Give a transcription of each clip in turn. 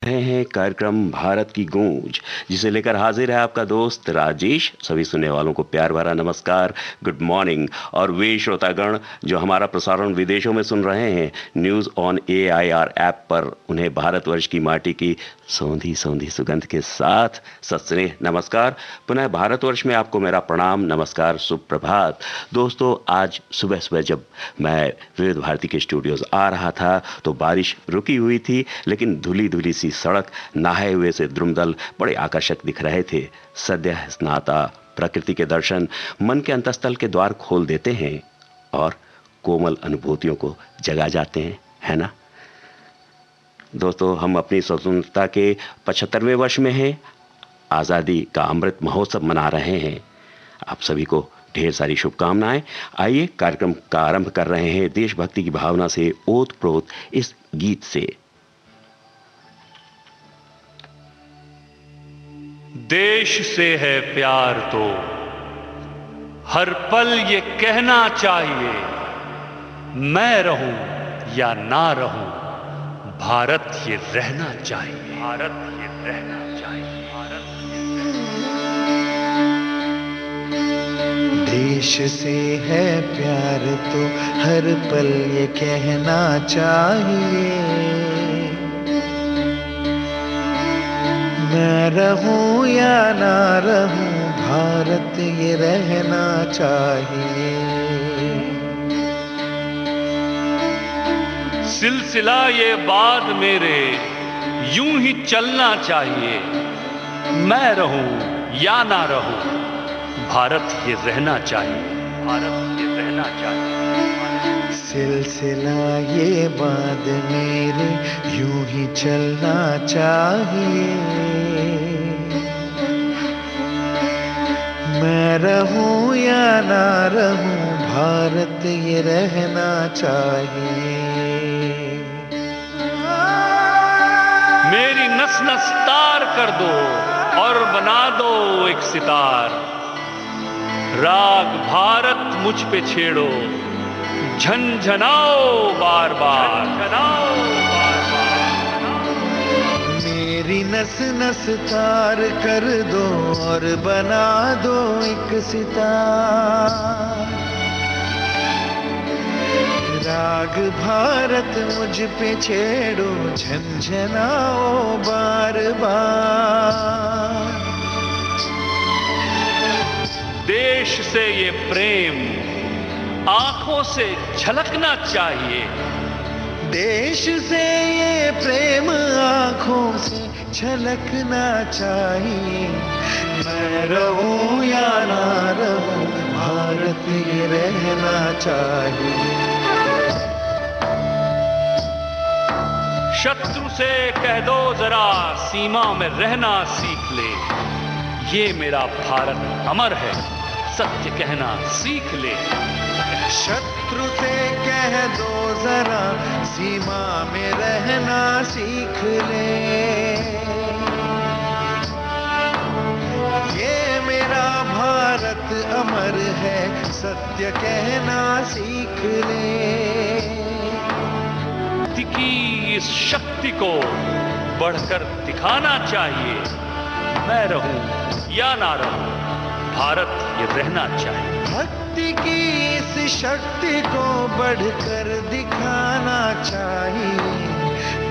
रहे हैं कार्यक्रम भारत की गूंज, जिसे लेकर हाजिर है आपका दोस्त राजेश। सभी सुनने वालों को प्यार भरा नमस्कार, गुड मॉर्निंग। और वे श्रोतागण जो हमारा प्रसारण विदेशों में सुन रहे हैं न्यूज़ ऑन AIR ऐप पर, उन्हें भारतवर्ष की माटी की सौंधी सौंधी सुगंध के साथ सस्नेह नमस्कार। पुनः भारतवर्ष में आपको मेरा प्रणाम, नमस्कार, सुप्रभात। दोस्तों, आज सुबह सुबह जब मैं विविध भारती के स्टूडियोज आ रहा था तो बारिश रुकी हुई थी, लेकिन धुली धुली सी सड़क, नहाए हुए से द्रुमदल बड़े आकर्षक दिख रहे थे। सद्य स्नाता प्रकृति के दर्शन मन के अंतस्थल के द्वार खोल देते हैं और कोमल अनुभूतियों को जगा जाते हैं, है ना दोस्तों। हम अपनी स्वतंत्रता के 75वें वर्ष में हैं, आज़ादी का अमृत महोत्सव मना रहे हैं। आप सभी को ढेर सारी शुभकामनाएं। आइए कार्यक्रम का आरंभ कर रहे हैं देशभक्ति की भावना से ओत-प्रोत इस गीत से। देश से है प्यार तो हर पल ये कहना चाहिए, मैं रहूं या ना रहूं, भारत ये रहना चाहिए, भारत ये रहना चाहिए, भारत ये देश से है प्यार तो हर पल ये कहना चाहिए, मैं रहूं या ना रहूं, भारत ये रहना चाहिए। सिलसिला ये बाद मेरे यूं ही चलना चाहिए, मैं रहूं या ना रहूं, भारत ये रहना चाहिए, भारत ये रहना चाहिए। सिलसिला ये बात मेरे यूं ही चलना चाहिए, मैं रहूं या ना रहूं, भारत ये रहना चाहिए। मेरी नस नस तार कर दो और बना दो एक सितार, राग भारत मुझ पे छेड़ो, झनझनाओ बार बार, झनझनाओ बार बार। मेरी नस नस तार कर दो और बना दो एक सितार, राग भारत मुझ पे छेड़ो, झनझनाओ बार बार। देश से ये प्रेम आंखों से झलकना चाहिए, देश से ये प्रेम आंखों से झलकना चाहिए, मैं रहूं या ना रहूं, भारत ये रहना चाहिए। शत्रु से कह दो जरा सीमा में रहना सीख ले, ये मेरा भारत अमर है, सत्य कहना सीख ले। शत्रु से कह दो जरा सीमा में रहना सीख ले, ये मेरा भारत अमर है, सत्य कहना सीख ले। की इस शक्ति को बढ़कर दिखाना चाहिए, मैं रहूं या ना रहूं, भारत ये रहना चाहिए। भक्ति की इस शक्ति को बढ़कर दिखाना चाहिए,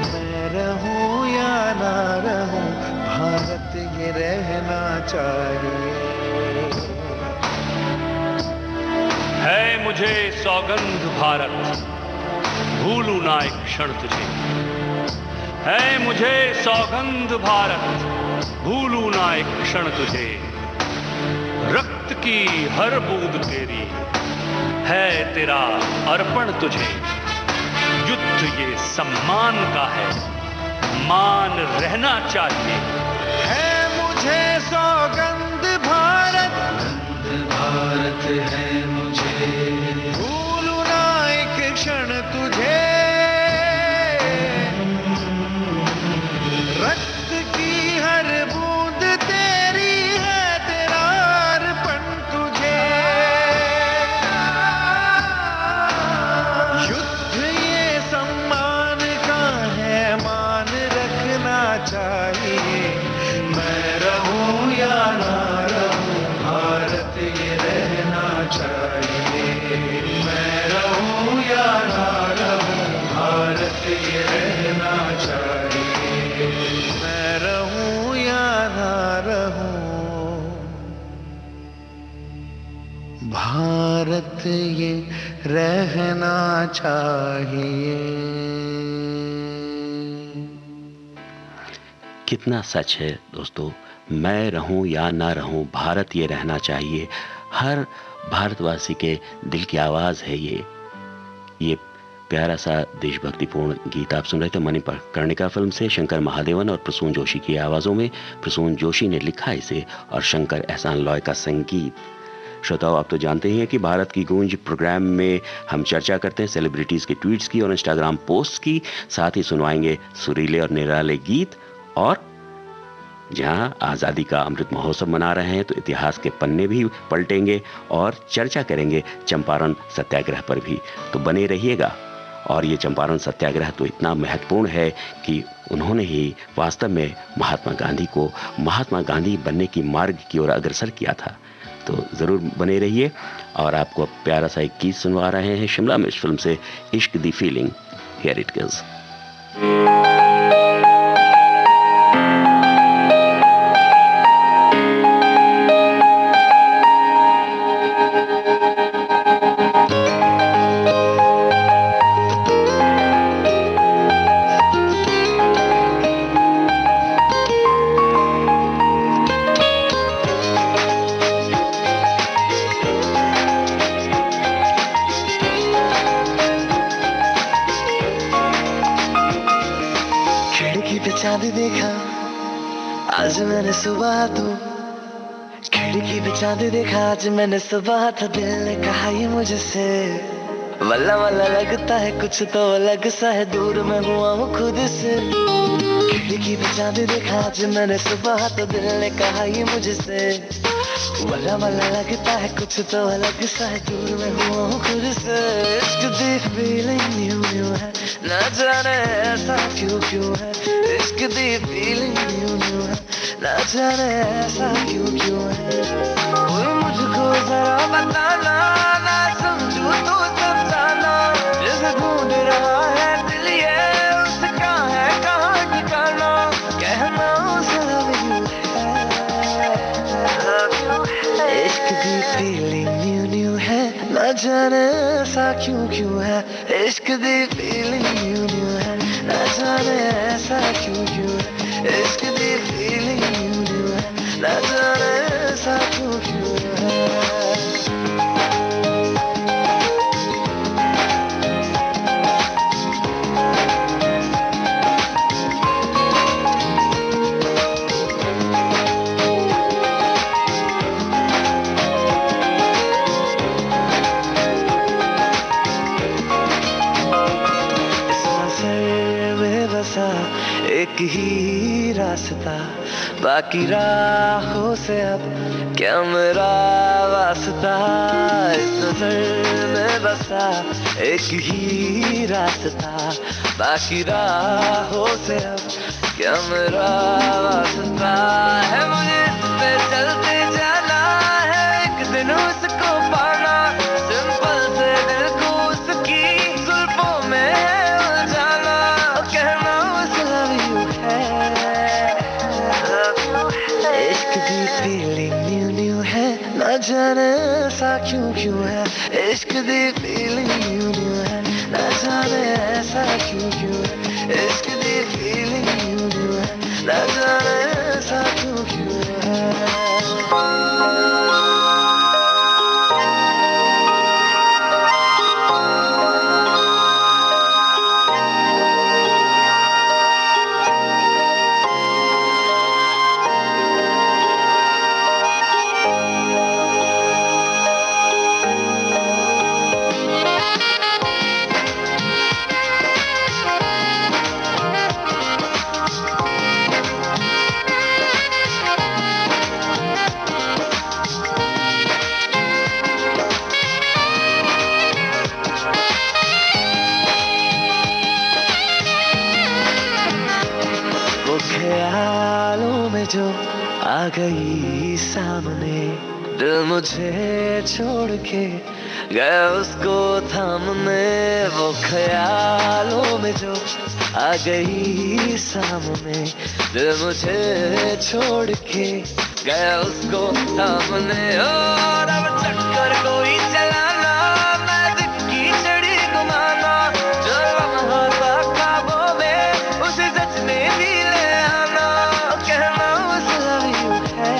मैं रहूं या ना रहूं, भारत ये रहना चाहिए। है मुझे सौगंध भारत, भूलूं ना एक क्षण तुझे, है मुझे सौगंध भारत, भूलूं ना एक क्षण तुझे, रक्त की हर बूंद तेरी है तेरा अर्पण तुझे, युद्ध ये सम्मान का है, मान रहना चाहिए। है मुझे सौगंध भारत, भारत है मुझे, भूलूं ना एक क्षण तुझे, रक्त की हर बूंद तेरी है तेरा अर्पण तुझे, युद्ध ये सम्मान का है, मान रखना चाहिए। मैं रहूं या ना रहूं, भारत ये रहना चाहिए। मैं रहूं या ना रहूं, भारत ये रहना चाहिए। मैं रहूं या ना रहूं, भारत ये रहना चाहिए। कितना सच है दोस्तों, मैं रहूं या ना रहूं, भारत ये रहना चाहिए। हर भारतवासी के दिल की आवाज़ है ये प्यारा सा देशभक्तिपूर्ण गीत आप सुन रहे थे मणिकर्णिका फिल्म से, शंकर महादेवन और प्रसून जोशी की आवाज़ों में। प्रसून जोशी ने लिखा इसे और शंकर एहसान लॉय का संगीत। श्रोताओ, आप तो जानते ही हैं कि भारत की गूंज प्रोग्राम में हम चर्चा करते हैं सेलिब्रिटीज़ के ट्वीट्स की और इंस्टाग्राम पोस्ट्स की, साथ ही सुनवाएंगे सुरीले और निराले गीत। और जहां आज़ादी का अमृत महोत्सव मना रहे हैं तो इतिहास के पन्ने भी पलटेंगे और चर्चा करेंगे चंपारण सत्याग्रह पर भी। तो बने रहिएगा। और ये चंपारण सत्याग्रह तो इतना महत्वपूर्ण है कि उन्होंने ही वास्तव में महात्मा गांधी को महात्मा गांधी बनने की मार्ग की ओर अग्रसर किया था। तो ज़रूर बने रहिए। और आपको प्यारा सा एक गीत सुनवा रहे हैं शिमला मिर्च फिल्म से, इश्क दी फीलिंग। Here it goes. चांद देखा आज मैंने सुबह, तो खिड़की पे चांद देखा आज मैंने सुबह, तो दिल ने कहा ये मुझसे वल्ला वल्ला लगता है कुछ तो अलग सा है, दूर मैं हुआ हूँ खुद से। खिड़की पे चांद देखा आज मैंने सुबह, तो दिल ने कहा ये मुझसे वल्ला वल्ला लगता है कुछ तो अलग सा है, दूर मैं हुआ हूँ खुद से। इश्क दी फीलिंग न्यू न्यू है, ना जाने ऐसा क्यों क्यों है। इश्क दी फीलिंग न्यू न्यू है, ना जाने ऐसा क्यों क्यों है। कोई मुझको जरा बताना, ना समझूं तो समझाना, जिसे ढूंढ रहा है दिल ये उसका है कहाँ ठिकाना। कहना उसे love you है, इश्क दी फीलिंग न्यू न्यू है, ना जाने ऐसा क्यों क्यों है। इश्क दी फीलिंग न्यू न्यू है, ना जाने ऐसा क्यों क्यों है। इश्क दी फीलिंग न्यू न्यू है, ना जाने ऐसा क्यों क्यों है। एक ही रास्ता, बाकी राहों से अब क्या मेरा वास्ता। इस नजर में बसा एक ही रास्ता, बाकी राहों से अब क्या मेरा वास्ता है। मुझे इस पे चलते जाना है, एक दिन उसको पाना, सिंपल से दिल को उसकी जुल्फों में उलझाना। कहना उसे love you है, इश्क दी फीलिंग न्यू न्यू है, ना जाने ऐसा क्यों क्यों है। इश्क दी फीलिंग न्यू न्यू है, ना जाने ऐसा क्यों क्यों है। इश्क दी फीलिंग न्यू न्यू है, ना जाने ऐसा क्यों क्यों है। ख्यालों में जो आ गई सामने, दिल मुझे छोड़ के गया उसको थामने। वो ख्यालों में जो आ गई सामने, दिल मुझे छोड़ के गया उसको थामने। और अब चक्कर कोई चलाना, मैं दिल की छड़ी घुमाना, जो लम्हा था ख्वाबों में उसे सच में भी ले आना। कहना बस love you है,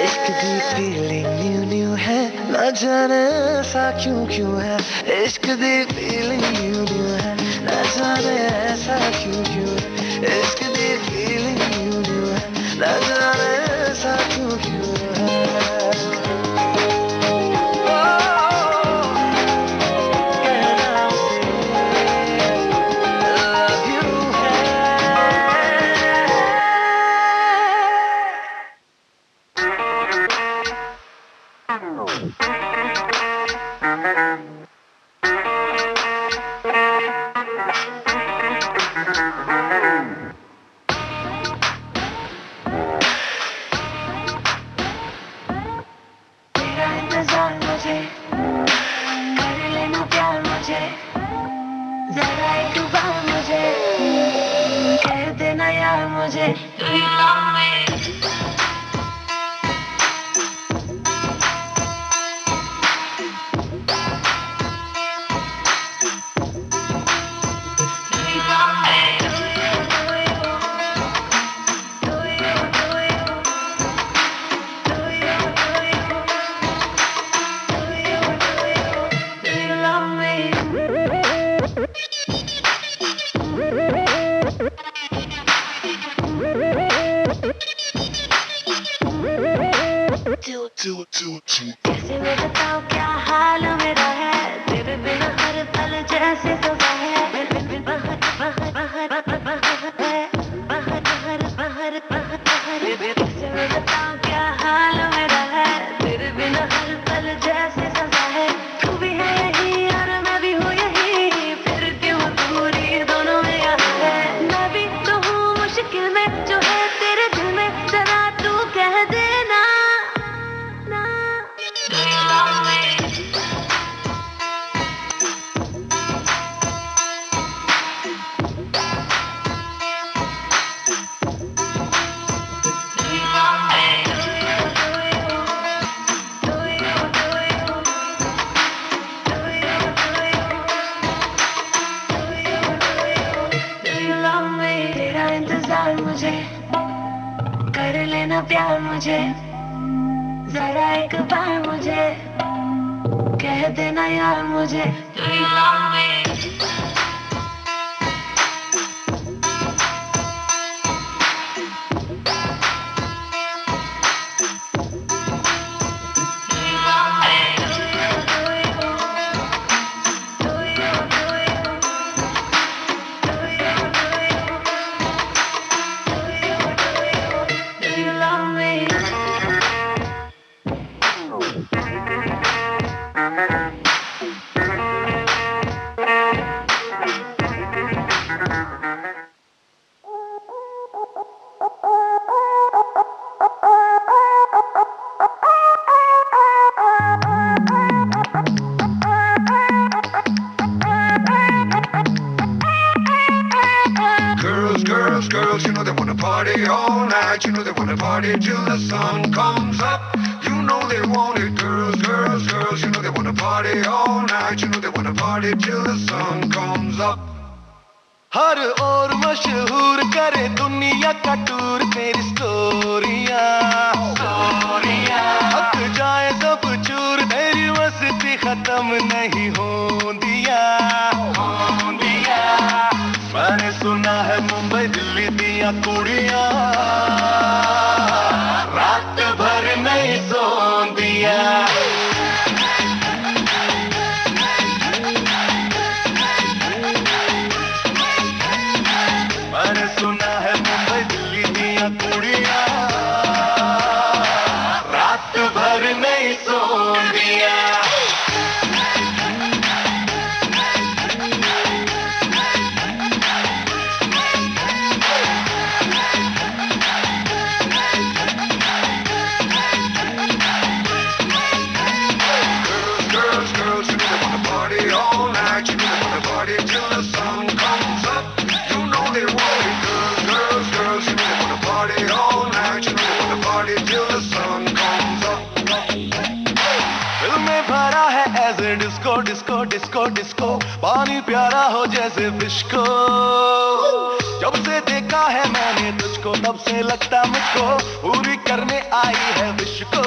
इश्क की फीलिंग न्यू न्यू है, न जाने ऐसा क्यों क्यों है। इश्क की फीलिंग न्यू न्यू है, न जाने ऐसा क्यों क्यों है। इश्क की फीलिंग न्यू न्यू है, न जाने ऐसा क्यों क्यों है। कैसे मैं बताऊं क्या हाल मेरा है, तेरे बिना हर पल जैसे सजा है। बाहर बाहर बाहर बाहर बाहर बाहर बाहर। कैसे मैं बताऊं क्या हाल मेरा है, तेरे बिना हर पल जैसे सजा है। तू भी है यही और मैं भी हूँ यही, फिर क्यों दूरी दोनों में यहाँ है। मैं भी तो हूँ मुश्किल में, जो है तेरे दिल में जरा तू कह देना। मुझे कर लेना प्यार, मुझे जरा एक बार मुझे कह देना यार मुझे। Do you love me? Girls, you know they wanna party all night. You know they wanna party till the sun comes up. You know they want it. Girls, you know they wanna party all night. You know they wanna party till the sun comes up. हर ओर मशहूर करे दुनिया का tour तेरी स्टोरियां। हक जाए सब चूर, तेरी मस्ती खत्म नहीं होंदिया। मैंने सुना है मुंबई दिल्ली दिया कुड़ियां रात भर नहीं सोंदिया। मैंने सुना है मुंबई दिल्ली दिया कुड़ियां रात भर नहीं सोंदिया। डिस्को, पानी प्यारा हो जैसे फिश को। जब से देखा है मैंने तुझको तब से लगता मुझको पूरी करने आई है विश को।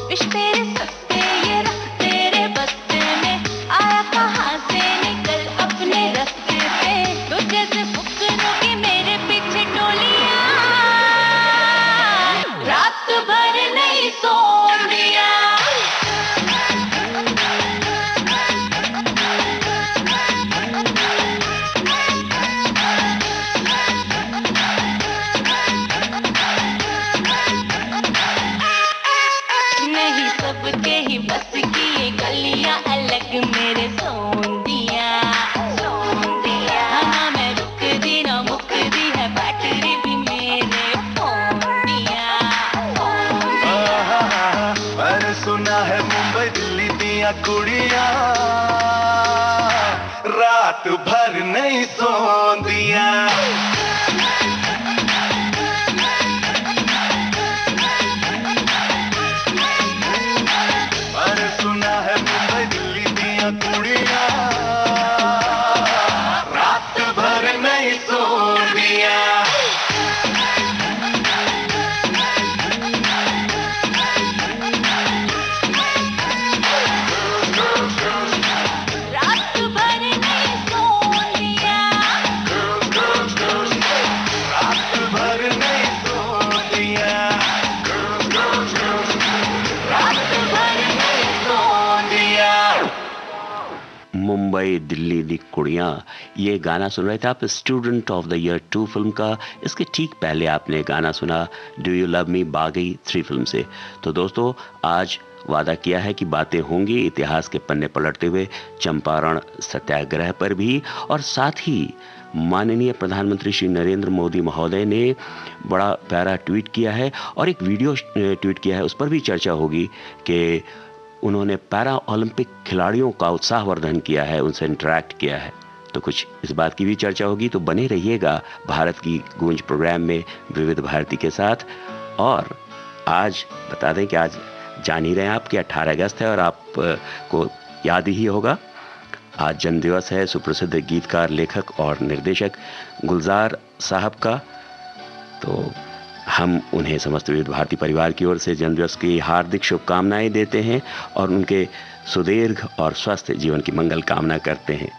विश तेरे सस्ते ये रख तेरे बस्ते में, आया कहाँ से निकल अपने रास्ते पे। तुझे से फुकरों की मेरे पीछे टोलियां, रात भर नहीं सो दिया। नहीं सबके ही बस की ये गलियां अलग मेरे सोंदिया, सोंदिया। हाँ मैं रुक दी ना मुक दी है बैटरी भी मेरे फोनिया, मैंने सुना है मुंबई दिल्ली दिया कुड़ियां रात भर नहीं सोंदिया। मैंने सुना है मुंबई दिल्ली दिया कुड़ियां रात भर नहीं सोंदिया। रात भर नहीं सो दिया। रात भर नहीं सोंदिया। रात भर नहीं सो दिया। मुंबई दिल्ली दी कुड़ियाँ, ये गाना सुन रहे थे आप student of the year 2 film का। इसके ठीक पहले आपने गाना सुना डू यू लव मी बागी 3 फिल्म से। तो दोस्तों आज वादा किया है कि बातें होंगी इतिहास के पन्ने पलटते हुए चंपारण सत्याग्रह पर भी, और साथ ही माननीय प्रधानमंत्री श्री नरेंद्र मोदी महोदय ने बड़ा प्यारा ट्वीट किया है और एक वीडियो ट्वीट किया है, उस पर भी चर्चा होगी कि उन्होंने पैरा ओलंपिक खिलाड़ियों का उत्साहवर्धन किया है, उनसे इंटरेक्ट किया है। तो कुछ इस बात की भी चर्चा होगी, तो बने रहिएगा भारत की गूंज प्रोग्राम में विविध भारती के साथ। और आज बता दें कि आज जान ही रहे हैं आप कि 18 अगस्त है और आपको याद ही होगा आज जन्मदिवस है सुप्रसिद्ध गीतकार, लेखक और निर्देशक गुलजार साहब का। तो हम उन्हें समस्त विविध भारती परिवार की ओर से जन्मदिवस की हार्दिक शुभकामनाएं देते हैं और उनके सुदीर्घ और स्वस्थ जीवन की मंगल कामना करते हैं।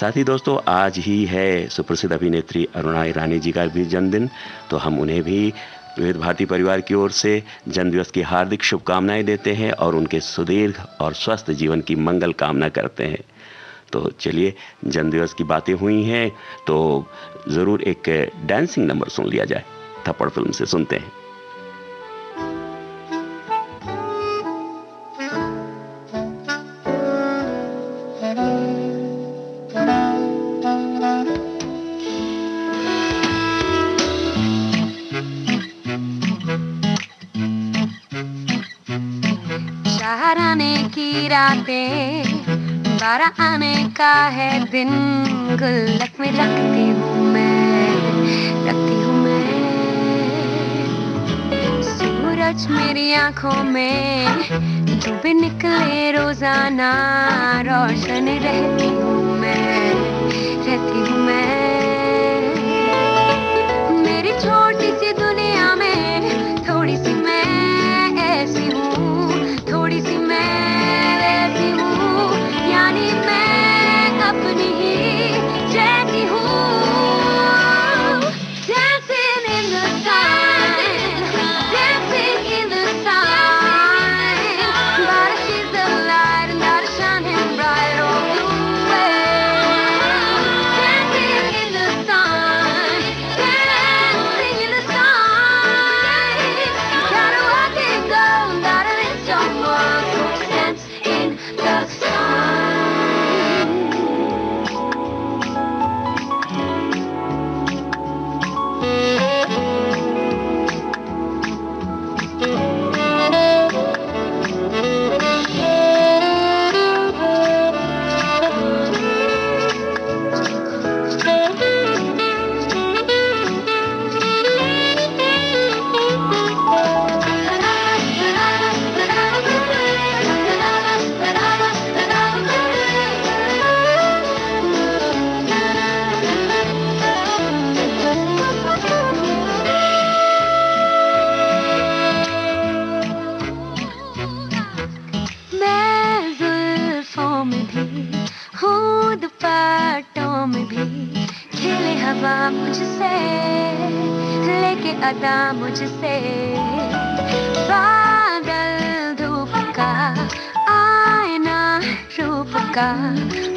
साथ ही दोस्तों आज ही है सुप्रसिद्ध अभिनेत्री अरुणा ईरानी जी का भी जन्मदिन, तो हम उन्हें भी विविध भारती परिवार की ओर से जन्मदिवस की हार्दिक शुभकामनाएं देते हैं और उनके सुदीर्घ और स्वस्थ जीवन की मंगल कामना करते हैं। तो चलिए, जन्मदिवस की बातें हुई हैं तो ज़रूर एक डांसिंग नंबर सुन लिया जाए। थप्पड़ फिल्म से सुनते हैं। शहर आने की रातें, 12 आने का है दिन, गुल्लक में रखती हूँ मैं, रखती हूँ मैं। सूरज मेरी आंखों में जो भी निकले रोजाना, रोशन रहती हूँ मैं, रहती हूँ मैं। मेरी छोटी सी दुनिया में थोड़ी सी मैं ऐसी हूँ, थोड़ी सी मैं वैसी हूँ, यानी मैं अपनी ही जैसी हूँ। Dancing in the sun, dancing in the sun, but she's the light and that is shining bright all the way. Dancing मुझसे, लेके अदा मुझसे, बादल धूप का, आईना रूप का,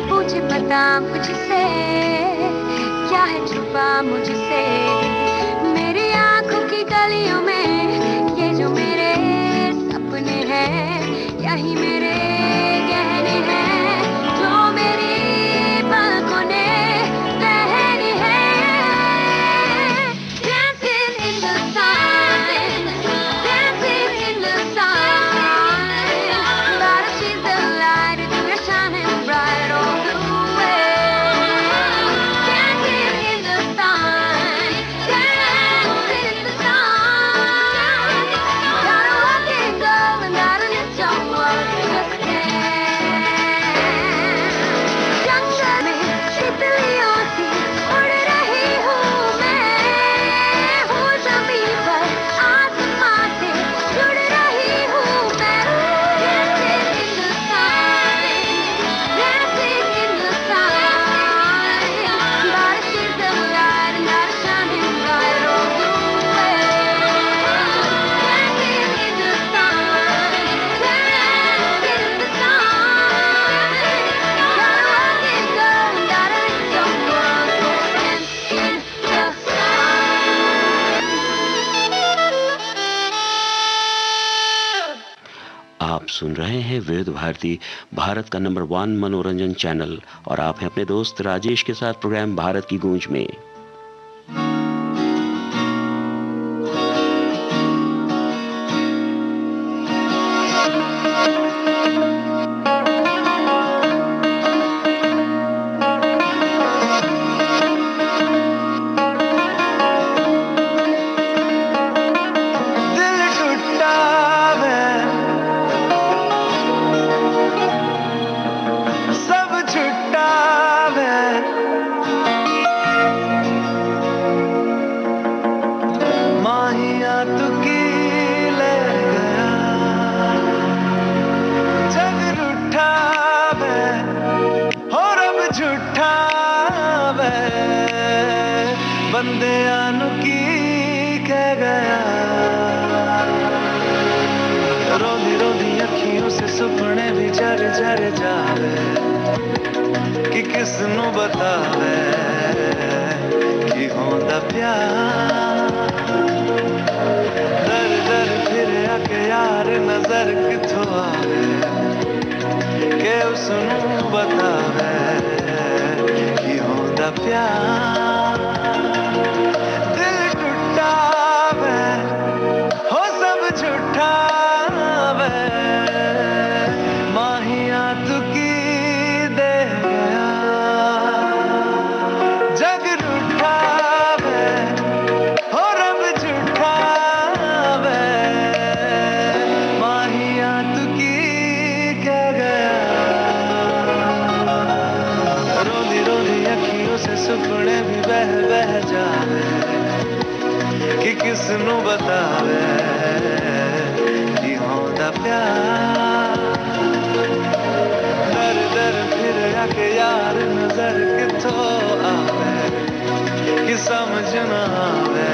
पूछे पता मुझसे, क्या है छुपा मुझसे, मेरी आंखों की गलियों में ये जो मेरे सपने हैं, यही मेरे गहने हैं, जो मेरी पलकों ने पहनी है। Dancing in the sun, dancing in the sun, but she's the light, we're shining bright all the way. Dancing in the sun, dancing in the sun, gotta walk it, girl, and gotta lift your world, just dance. जंगल में तितलियों सी उड़ रही हूँ मैं, हूँ ज़मीं पर आसमां से जुड़ रही हूँ मैं। Dancing in the sun, dancing in the sun, but she's the light and gotta shining bright all the way. Dancing in the sun, dancing in the sun, gotta rock it, girl, gotta lift your world, dance in the sun. आप सुन रहे हैं विविध भारती, भारत का number 1 मनोरंजन channel, और आप हैं अपने दोस्त राजेश के साथ प्रोग्राम भारत की गूंज में। दिल टूटा है, सब छुट्टा है, माहिया तू की ले गया, जग रूठा है, और अब झूठा है, बंदे आनु की कह गया। रोंदी रोंदी अखियों से सुपने भी झर झर जावे, कि किसनू बतावे कि होंदा प्यार। दर दर फिर आके यार नजर किथों आवे, के उसनू बतावे कि होंदा प्यार। दिल टूटा है, हो सब झूठा है, माहिया तू की दे गया, जग रूठा है, और अब झूठा है, माहिया तू की कह गया। रोंदी रोंदी अखियों से सुपने भी बह बह जावे, कि किसनू बतावे कि होंदा प्यार। दर दर फिर आके यार नजर किथों आवे, कि समझ ना आवे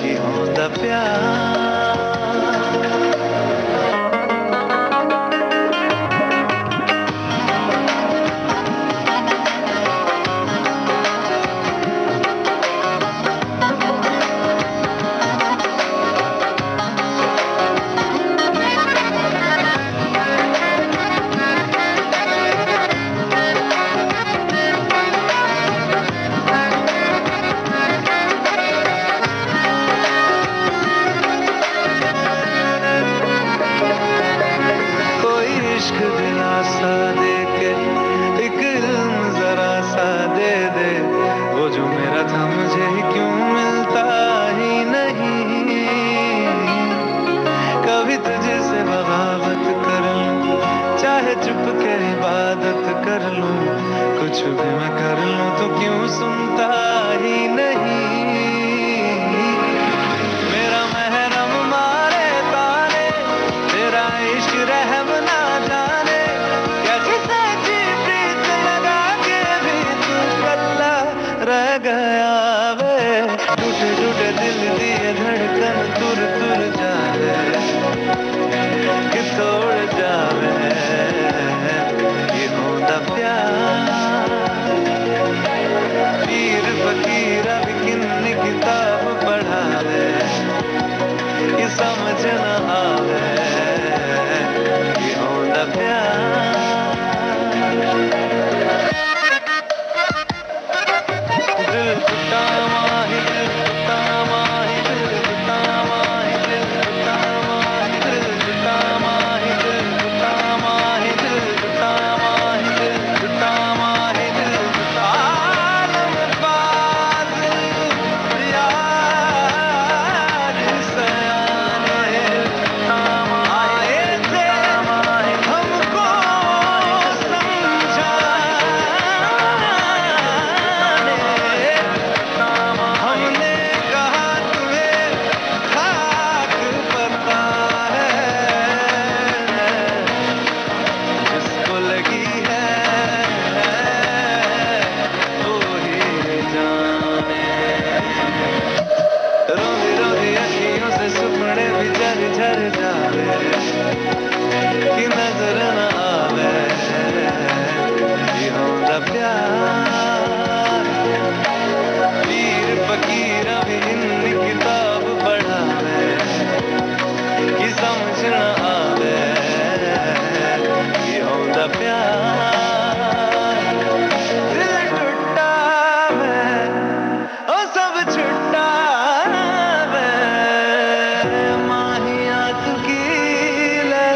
कि होंदा प्यार। इश्क दिलासा दे के एक इल्म जरा सा दे दे, वो जो मेरा था मुझे ही क्यों मिलता ही नहीं। कभी तुझे से बगावत कर लूं, चाहे चुप के इबादत कर लूं, कुछ भी मैं कर लूं तो क्यों सुनता ही नहीं। मेरा महरम मारे ताने, तेरा इश्क रहम ना जाने, कैसे सच्ची प्रीत लगा के भी तू कल्ला रह गया वे, टूटे टूटे दिल दिए धड़कन तुर तुर जावे, कि तोड़ जावे ये होता प्यार। पीर फकीर अब किन्नी किताब पढ़ावे, ये समझ न आवे ये होता प्यार। दिल टूटा माही, दिल टूटा माही, दिल टूटा माही, दिल टूटा माही, दिल टूटा माही, दिल टूटा माही, दिल टूटा माही, दिल टूटा माही, दिल टूटा आलम बाज यार सयाने आए थे हमको समझाने, हमने कहा तुम्हें खाक पता है, जिसको लगी है वो ही जाने। रोदी रोदी अखियों से सुपने भी झर झर जावे, कि नजर न आवे ये होता प्यार। पीर फकीर भी हिंदी किताब पढ़ावे, कि समझ न आवे ये होता प्यार। दिल टूटा वे, ओ सब छुट्टा वे, माहिया तू की ले।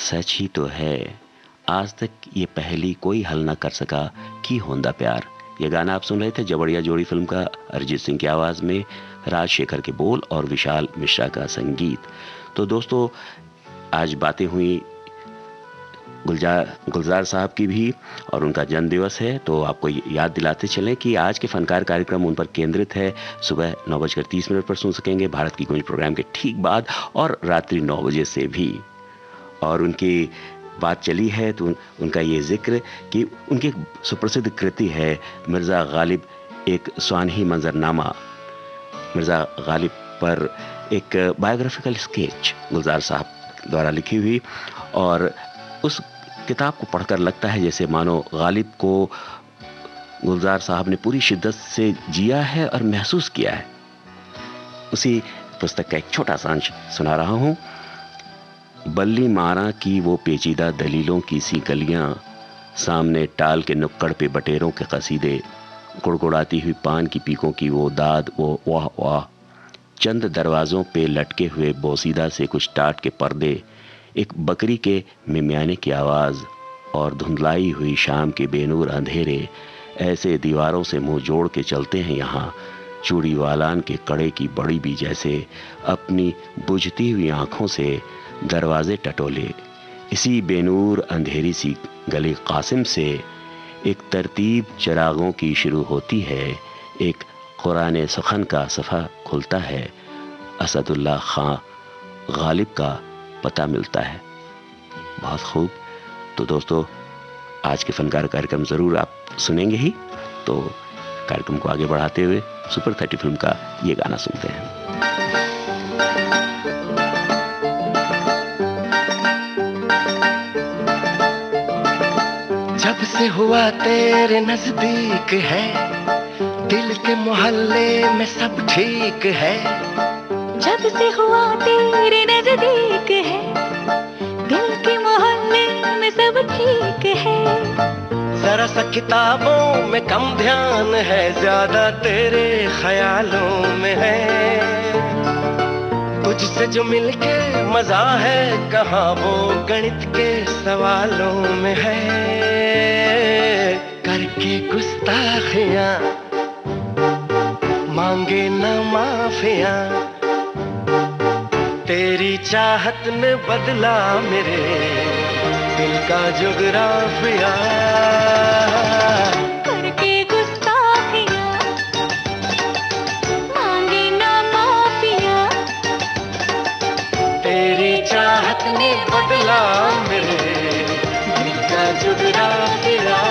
सच ही तो है, आज तक ये पहेली कोई हल ना कर सका कि होंदा प्यार। ये गाना आप सुन रहे थे जबड़िया जोड़ी फिल्म का, अरिजीत सिंह की आवाज में, राजशेखर के बोल और विशाल मिश्रा का संगीत। तो दोस्तों, आज बातें हुई गुलजार साहब की भी, और उनका जन्म दिवस है, तो आपको याद दिलाते चलें कि आज के फनकार कार्यक्रम उन पर केंद्रित है। सुबह 9:30 पर सुन सकेंगे भारत की गूंज प्रोग्राम के ठीक बाद, और रात्रि 9 बजे से भी। और उनकी बात चली है तो उनका ये जिक्र कि उनकी एक सुप्रसिद्ध कृति है मिर्ज़ा गालिब, एक स्वानही मंजरनामा। मिर्ज़ा गालिब पर एक बायोग्राफिकल स्केच गुलजार साहब द्वारा लिखी हुई, और उस किताब को पढ़कर लगता है जैसे मानो गालिब को गुलजार साहब ने पूरी शिद्दत से जिया है और महसूस किया है। उसी पुस्तक का एक छोटा सा अंश सुना रहा हूँ। बल्ली मारा की वो पेचीदा दलीलों की सी गलियां, सामने टाल के नुक्कड़ पे बटेरों के कसीदे, गुड़गुड़ाती हुई पान की पीकों की वो दाद, वो वाह वाह, चंद दरवाज़ों पे लटके हुए बोसीदा से कुछ टाट के पर्दे, एक बकरी के मिमियाने की आवाज़, और धुंधलाई हुई शाम के बेनूर अंधेरे ऐसे दीवारों से मुंह जोड़ के चलते हैं यहाँ, चूड़ी वालान के कड़े की बड़ी भी जैसे अपनी बुझती हुई आंखों से दरवाजे टटोले। इसी बेनूर अंधेरी सी गली कासिम से एक तरतीब चिरागों की शुरू होती है, एक कुरान सुखन का सफ़ा खुलता है, असदुल्ला खां गालिब का पता मिलता है। बहुत खूब। तो दोस्तों, आज के फनकार कार्यक्रम ज़रूर आप सुनेंगे ही, तो कार्यक्रम को आगे बढ़ाते हुए सुपर 30 फिल्म का ये गाना सुनते हैं। जब से हुआ तेरे नजदीक है, दिल के मोहल्ले में सब ठीक है। जब से हुआ तेरे नजदीक है, दिल के मोहल्ले में सब ठीक है। जरा सा किताबों में कम ध्यान है, ज्यादा तेरे ख्यालों में है। तुझसे जो मिलके मजा है, कहाँ वो गणित के सवालों में है। करके गुस्ताखियां मांगे न माफियां, तेरी चाहत ने बदला मेरे दिल का जुगराफिया। करके गुस्ताखियां मांगे ना माफिया, चाहत ने बदला मेरे दिल का जुगराफिया।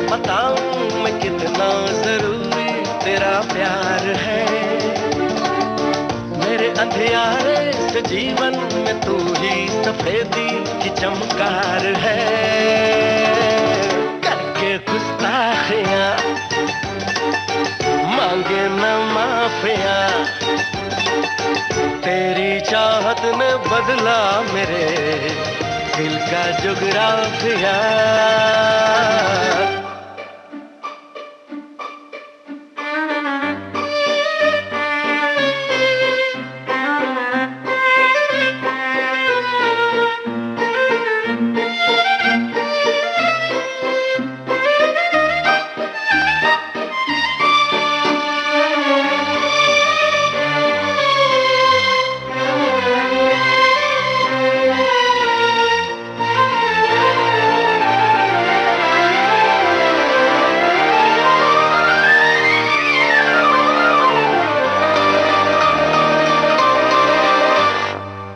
बताऊं मैं कितना जरूरी तेरा प्यार है, मेरे अंधियारे से जीवन में तू ही सफेदी की चमकार है। करके गुस्ताखियां मांगे न माफिया, तेरी चाहत ने बदला मेरे दिल का जुगराफिया।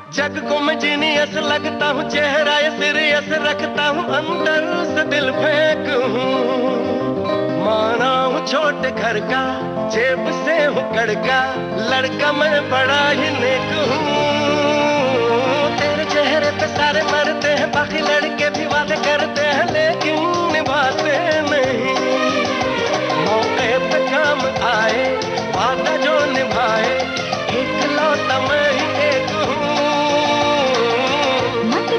जग को मैं जीनियस लगता हूँ, चेहरा ये सीरियस रखता हूँ, अंदर से दिल फेंक हूँ। माना हूँ छोटे घर का, जेब से हूँ कड़का, लड़का मैं बड़ा ही नेक हूँ। तेरे चेहरे पे सारे मरते हैं, बाकी लड़के भी वादे करते हैं, लेकिन निभाते नहीं। मौके पे काम आए वादा जो निभाए, इकलौता मैं ही एक हूँ।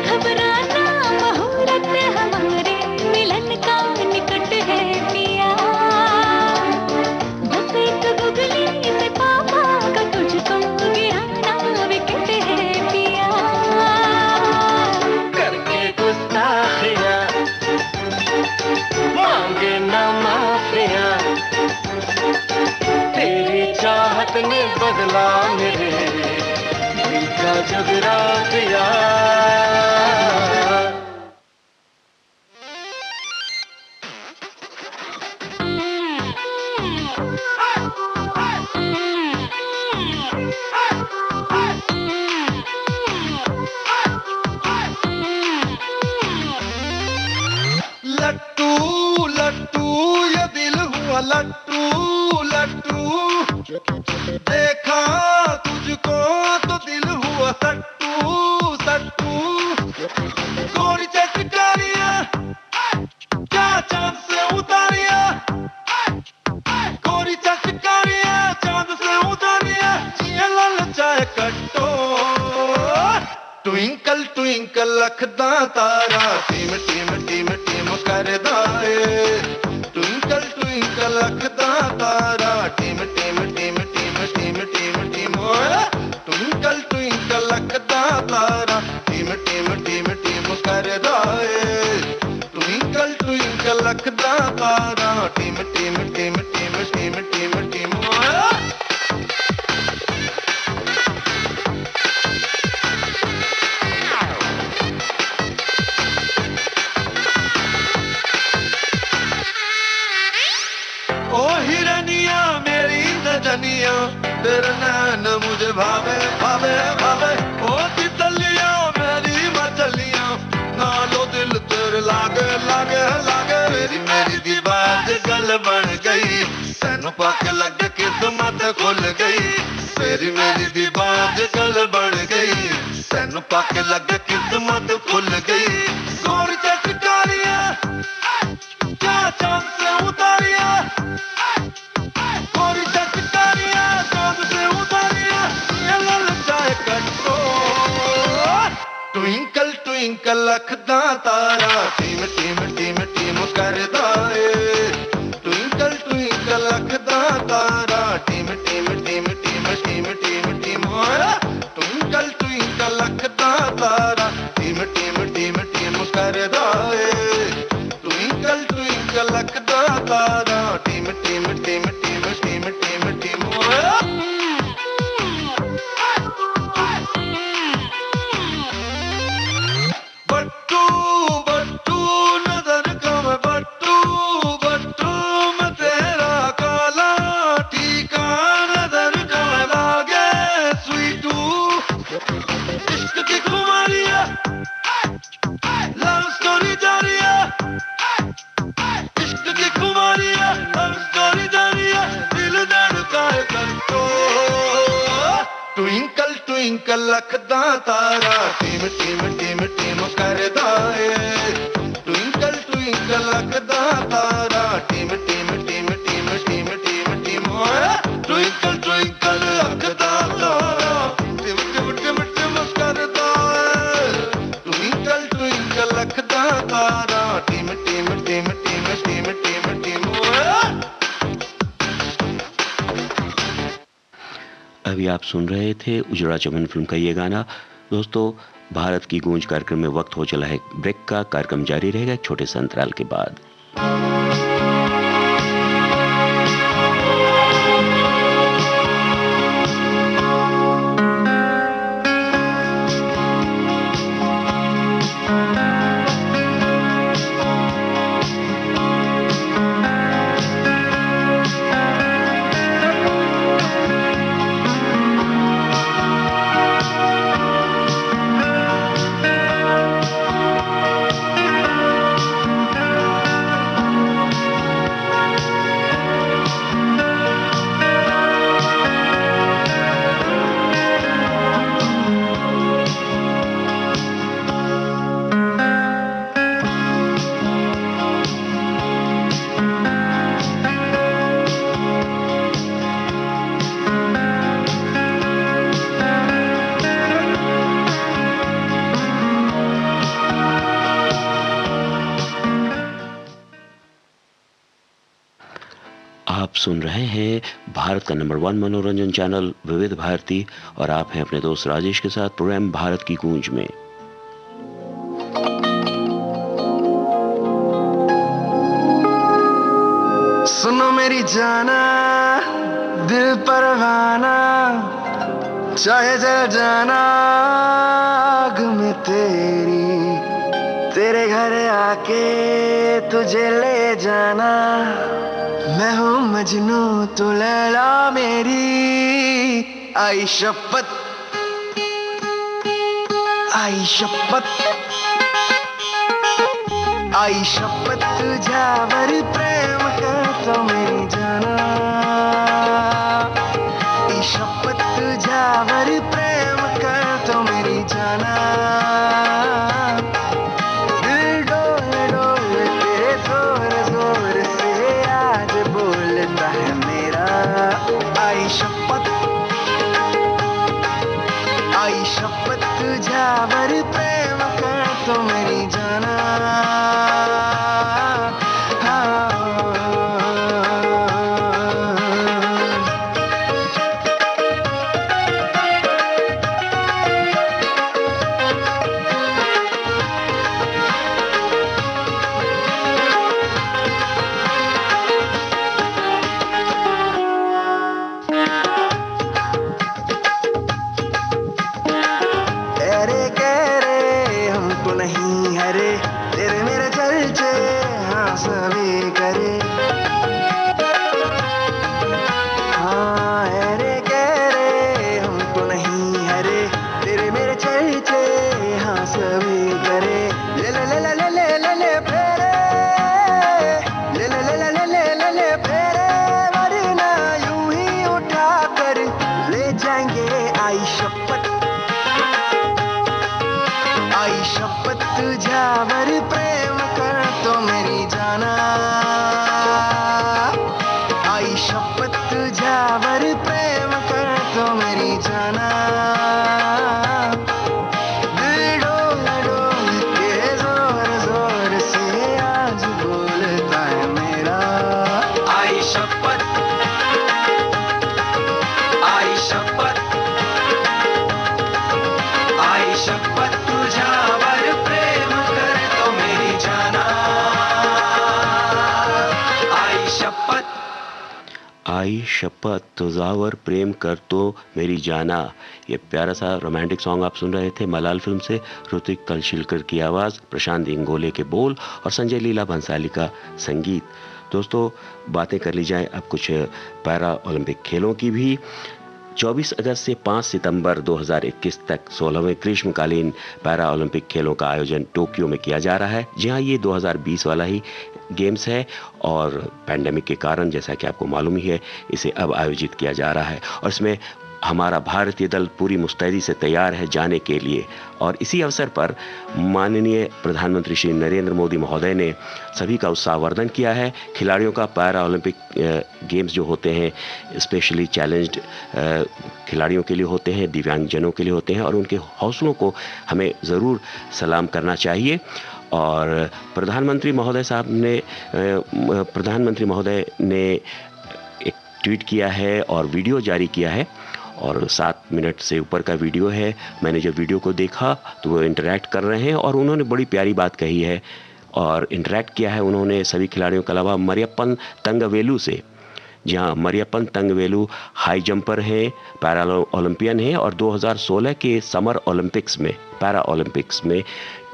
घबराना मुहूर्त हमारे मिलन का निकट है पिया, बस एक गुगली से पापा का तुझको गिराना विकेट है पिया। करके गुस्ताखियां मांगे न माफिया, तेरी चाहत ने बदला मेरे दिल का जुगराफिया। लट्टू लट्टू ये दिल हुआ लट्टू लट्टू, देखा तुझको तो दिल हुआ सट्टू सट्टू। गोरी चटकारियां क्या चांद से उतारिया, गोरी चटकारियां चांद से उतारिया, ये ललचाए कट्टो। ट्विंकल ट्विंकल लखदा तारा, टीम टीम टीम टीम कर दाए। ट्विंकल ट्विंकल लखदा तारा, टीम टीम टीम टीम टीम टीम टीम। ट्विंकल ट्विंकल लखदा तारा, टीम टीम टीम टीम कर दाए। ट्विंकल ट्विंकल लखदा तारा, टीम टीम टीम टीम टीम टीम टीम। ओ हिरनिया मेरी नजनिया, तेरे नैन मुझे भावे भावे भावे। ओ तितलिया मेरी मछलियां, नालो दिल तेरे लागे लागे लागे। मेरी मेरी दीवार बन गई तैनू पाके लग किस्मत खुल गई तेरी मेरी दी बात गल बन गई तैनू पाके लग किस्मत खुल गई गोरी चटकारिया क्या चांद से उतारिया गोरी चटकारिया चांद से उतारिया ये ललचाए कट्टो ट्विंकल ट्विंकल लखदा तारा टीम टीम टीम टीम करदा ए ट्विंकल ट्विंकल लखदा तारा टीम टीम टीम टीम टीम टीम टीम ट्विंकल ट्विंकल लखदा तारा टीम टीम टीम टीम करदा ए ट्विंकल ट्विंकल लखदा तारा टीम टीम टीम टीम टीम टीम टीम बट्टू बट्टू नजर कम बट्टू बट्टू मैं तेरा काला टीका नजर कम लागे स्वीटू इश्क की खुमारिया लव स्टोरी जारिया इश्क की खुमारिया लव स्टोरी जारिया दिल धड़काए कट्टो ट्विंकल ट्विंकल लखदा तारा टीम टीम टीम टीम करदा ए ट्विंकल ट्विंकल लखदा तारा टीम टीम टीम टीम टीम टीम टीम ट्विंकल ट्विंकल लखदा तारा टीम टीम टीम टीम करदा ए ट्विंकल ट्विंकल लखदा तारा टीम टीम टीम टीम टीम टीम टीम अभी आप सुन रहे थे उजड़ा चमन फिल्म का ये गाना। दोस्तों, भारत की गूंज कार्यक्रम में वक्त हो चला है ब्रेक का। कार्यक्रम जारी रहेगा एक छोटे से अंतराल के बाद। आप सुन रहे हैं भारत का नंबर 1 मनोरंजन चैनल विविध भारती और आप हैं अपने दोस्त राजेश के साथ प्रोग्राम भारत की गूंज में। सुनो मेरी जाना दिल परवाना चाहे जल जाना आग में तेरे घर आके तुझे ले जाना मैं हूँ मजनू तू लैला मेरी आई शपथ आई शपथ आई शपथ तुझ्यावर प्रेम करतो मेरी जाना आई शपथ तुझ्यावर प्रेम करतो मेरी जाना दिल डोल डोल तेरे जोर जोर से आज बोलता है मेरा आई शपथ तुझ्यावर प्रेम करतो मेरी जाना खाई शपथ तुझावर प्रेम कर तो मेरी जाना। ये प्यारा सा रोमांटिक सॉन्ग आप सुन रहे थे मलाल फिल्म से। ऋतिक कलशिलकर की आवाज़, प्रशांत इंगोले के बोल और संजय लीला भंसाली का संगीत। दोस्तों, बातें कर ली जाए अब कुछ पैरा ओलंपिक खेलों की भी। 24 अगस्त से 5 सितंबर 2021 तक 16वें ग्रीष्मकालीन पैरा ओलंपिक खेलों का आयोजन टोक्यो में किया जा रहा है। जी हाँ, ये 2020 वाला ही गेम्स है और पैंडेमिक के कारण, जैसा कि आपको मालूम ही है, इसे अब आयोजित किया जा रहा है और इसमें हमारा भारतीय दल पूरी मुस्तैदी से तैयार है जाने के लिए। और इसी अवसर पर माननीय प्रधानमंत्री श्री नरेंद्र मोदी महोदय ने सभी का उत्साहवर्धन किया है। खिलाड़ियों का पैरा ओलंपिक गेम्स जो होते हैं स्पेशली चैलेंज्ड खिलाड़ियों के लिए होते हैं, दिव्यांगजनों के लिए होते हैं और उनके हौसलों को हमें ज़रूर सलाम करना चाहिए। और प्रधानमंत्री महोदय ने एक ट्वीट किया है और वीडियो जारी किया है और 7 मिनट से ऊपर का वीडियो है। मैंने जब वीडियो को देखा तो वो इंटरैक्ट कर रहे हैं और उन्होंने बड़ी प्यारी बात कही है और इंटरैक्ट किया है उन्होंने सभी खिलाड़ियों के अलावा मरियप्पन तंगवेलु से। जी हाँ, मरियप्पन तंगवेलु हाई जंपर हैं, पैरा ओलंपियन हैं और 2016 के समर ओलंपिक्स में, पैरा ओलंपिक्स में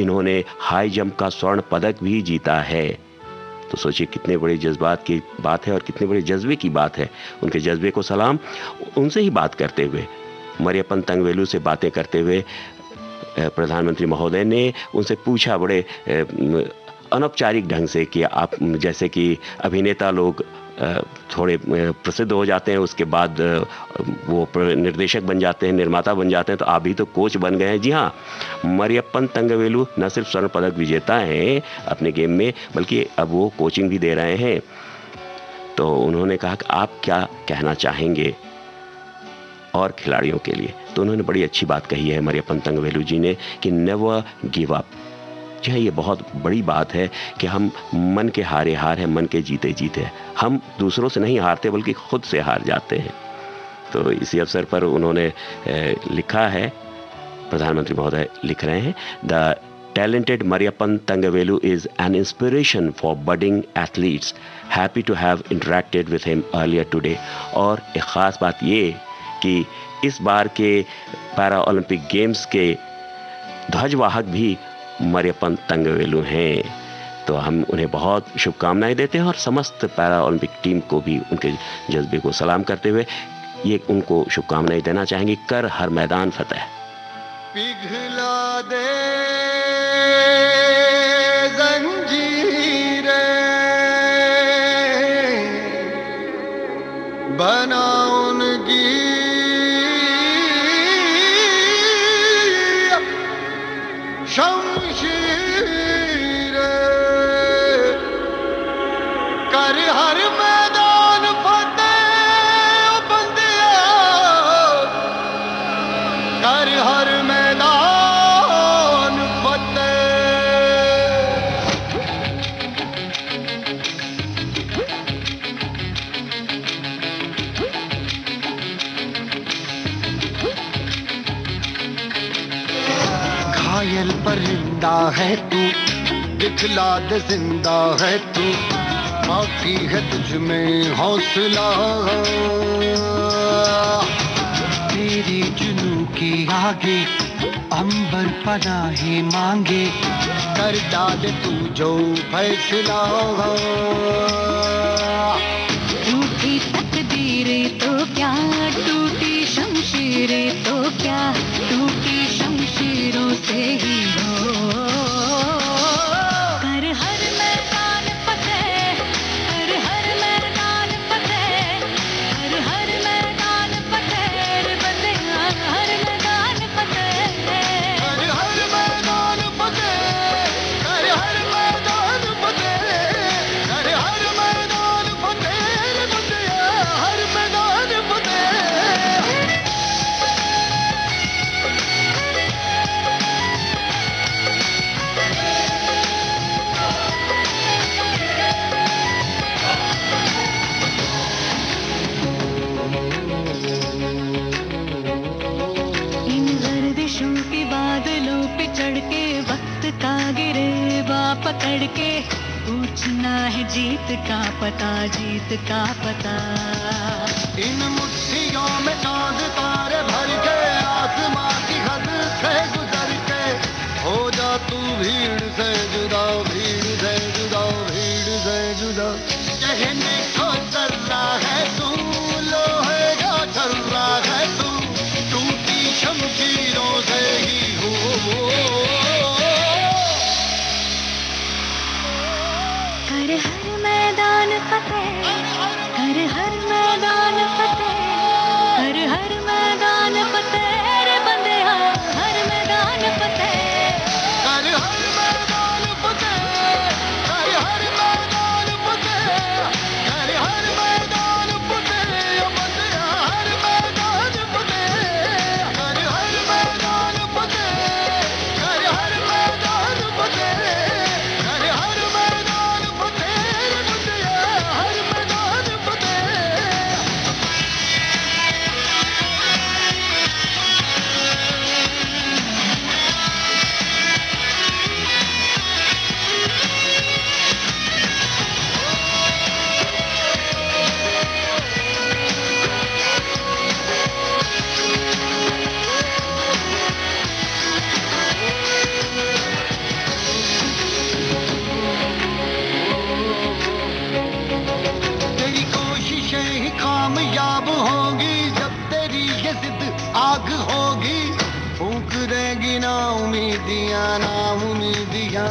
इन्होंने हाई जंप का स्वर्ण पदक भी जीता है। तो सोचिए कितने बड़े जज्बात की बात है और कितने बड़े जज्बे की बात है। उनके जज्बे को सलाम। उनसे ही बात करते हुए, मरियप्पन तंगवेलु से बातें करते हुए प्रधानमंत्री महोदय ने उनसे पूछा बड़े अनौपचारिक ढंग से कि आप, जैसे कि अभिनेता लोग थोड़े प्रसिद्ध हो जाते हैं उसके बाद वो निर्देशक बन जाते हैं, निर्माता बन जाते हैं, तो आप भी तो कोच बन गए हैं। जी हाँ, मरियप्पन तंगवेलु न सिर्फ स्वर्ण पदक विजेता हैं अपने गेम में, बल्कि अब वो कोचिंग भी दे रहे हैं। तो उन्होंने कहा कि आप क्या कहना चाहेंगे और खिलाड़ियों के लिए। तो उन्होंने बड़ी अच्छी बात कही है मरियप्पन तंगवेलु जी ने कि नेवर गिव अप। जी हाँ, ये बहुत बड़ी बात है कि हम मन के हारे हार हैं, मन के जीते जीते हैं। हम दूसरों से नहीं हारते बल्कि खुद से हार जाते हैं। तो इसी अवसर पर उन्होंने लिखा है, प्रधानमंत्री महोदय लिख रहे हैं, the talented Mariyappan Tangavelu is an inspiration for budding athletes. Happy to have interacted with him earlier today. और एक ख़ास बात ये कि इस बार के पैरा ओलंपिक गेम्स के ध्वजवाहक भी मरियप्पन तंगवेलु हैं। तो हम उन्हें बहुत शुभकामनाएं देते हैं और समस्त पैरा ओलंपिक टीम को भी उनके जज्बे को सलाम करते हुए ये उनको शुभकामनाएं देना चाहेंगे। कर हर मैदान फतेह। पिघला दे जंजीरें, बना उनकी कर हर मैदान फतेह बंदिया, कर हर मैदान फतेह। घायल परिंदा है तू, दिखला दे जिंदा है तू, बाकी है तुझ में हौसला। तेरी जुनू के आगे अंबर पनाहे मांगे, कर डाल तू जो फैसला। टूटी तकदीरें तो क्या, टूटी शमशीरें तो क्या, टूटी शमशीरों से ही हो। पूछना है जीत का पता, जीत का पता। इन मुट्ठियों में चांद तारे भर के आसमां की हद से गुजर के हो जा तू भीड़ से जुदा, भीड़ से जुदा, भीड़ से जुदा। कहने को जर्रा है तू, लोहे का छर्रा है तू, टूटी शमशीरों से ही हो। कर हर मैदान फतेह, कर हर मैदान फतेह, कर हर मैदान फतेह रे बंदेया, हर मैदान फतेह। कर हर मैदान फतेह, कर हर मैदान फतेह, कर हर मैदान फतेह, बंदेया हर मैदान फतेह। कर हर मैदान फतेह, कर हर मैदान फतेह, कर हर मैदान फतेह, बंदेया हर मैदान फतेह। तेरी कोशिशें ही कामयाब होंगी जब तेरी ये जिद आग होगी। फूंक देगी ना उम्मीदियां, ना उम्मीदियां।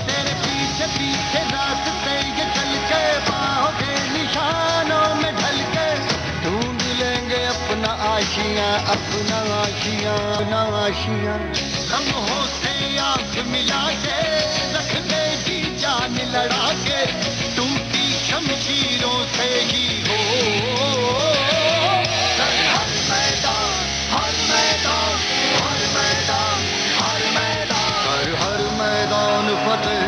तेरे पीछे पीछे रास्ते ये चल के बाहों के निशानों में ढल के ढूंढ लेंगे अपना आशियां, अपना आशियां, अपना आशियां। लम्हों से आंख मिला के रख देगी जान लड़ा के, टूटी शमशीरों से ही हो। कर हर मैदान, हर मैदान, हर मैदान, हर मैदान। कर हर मैदान फतेह,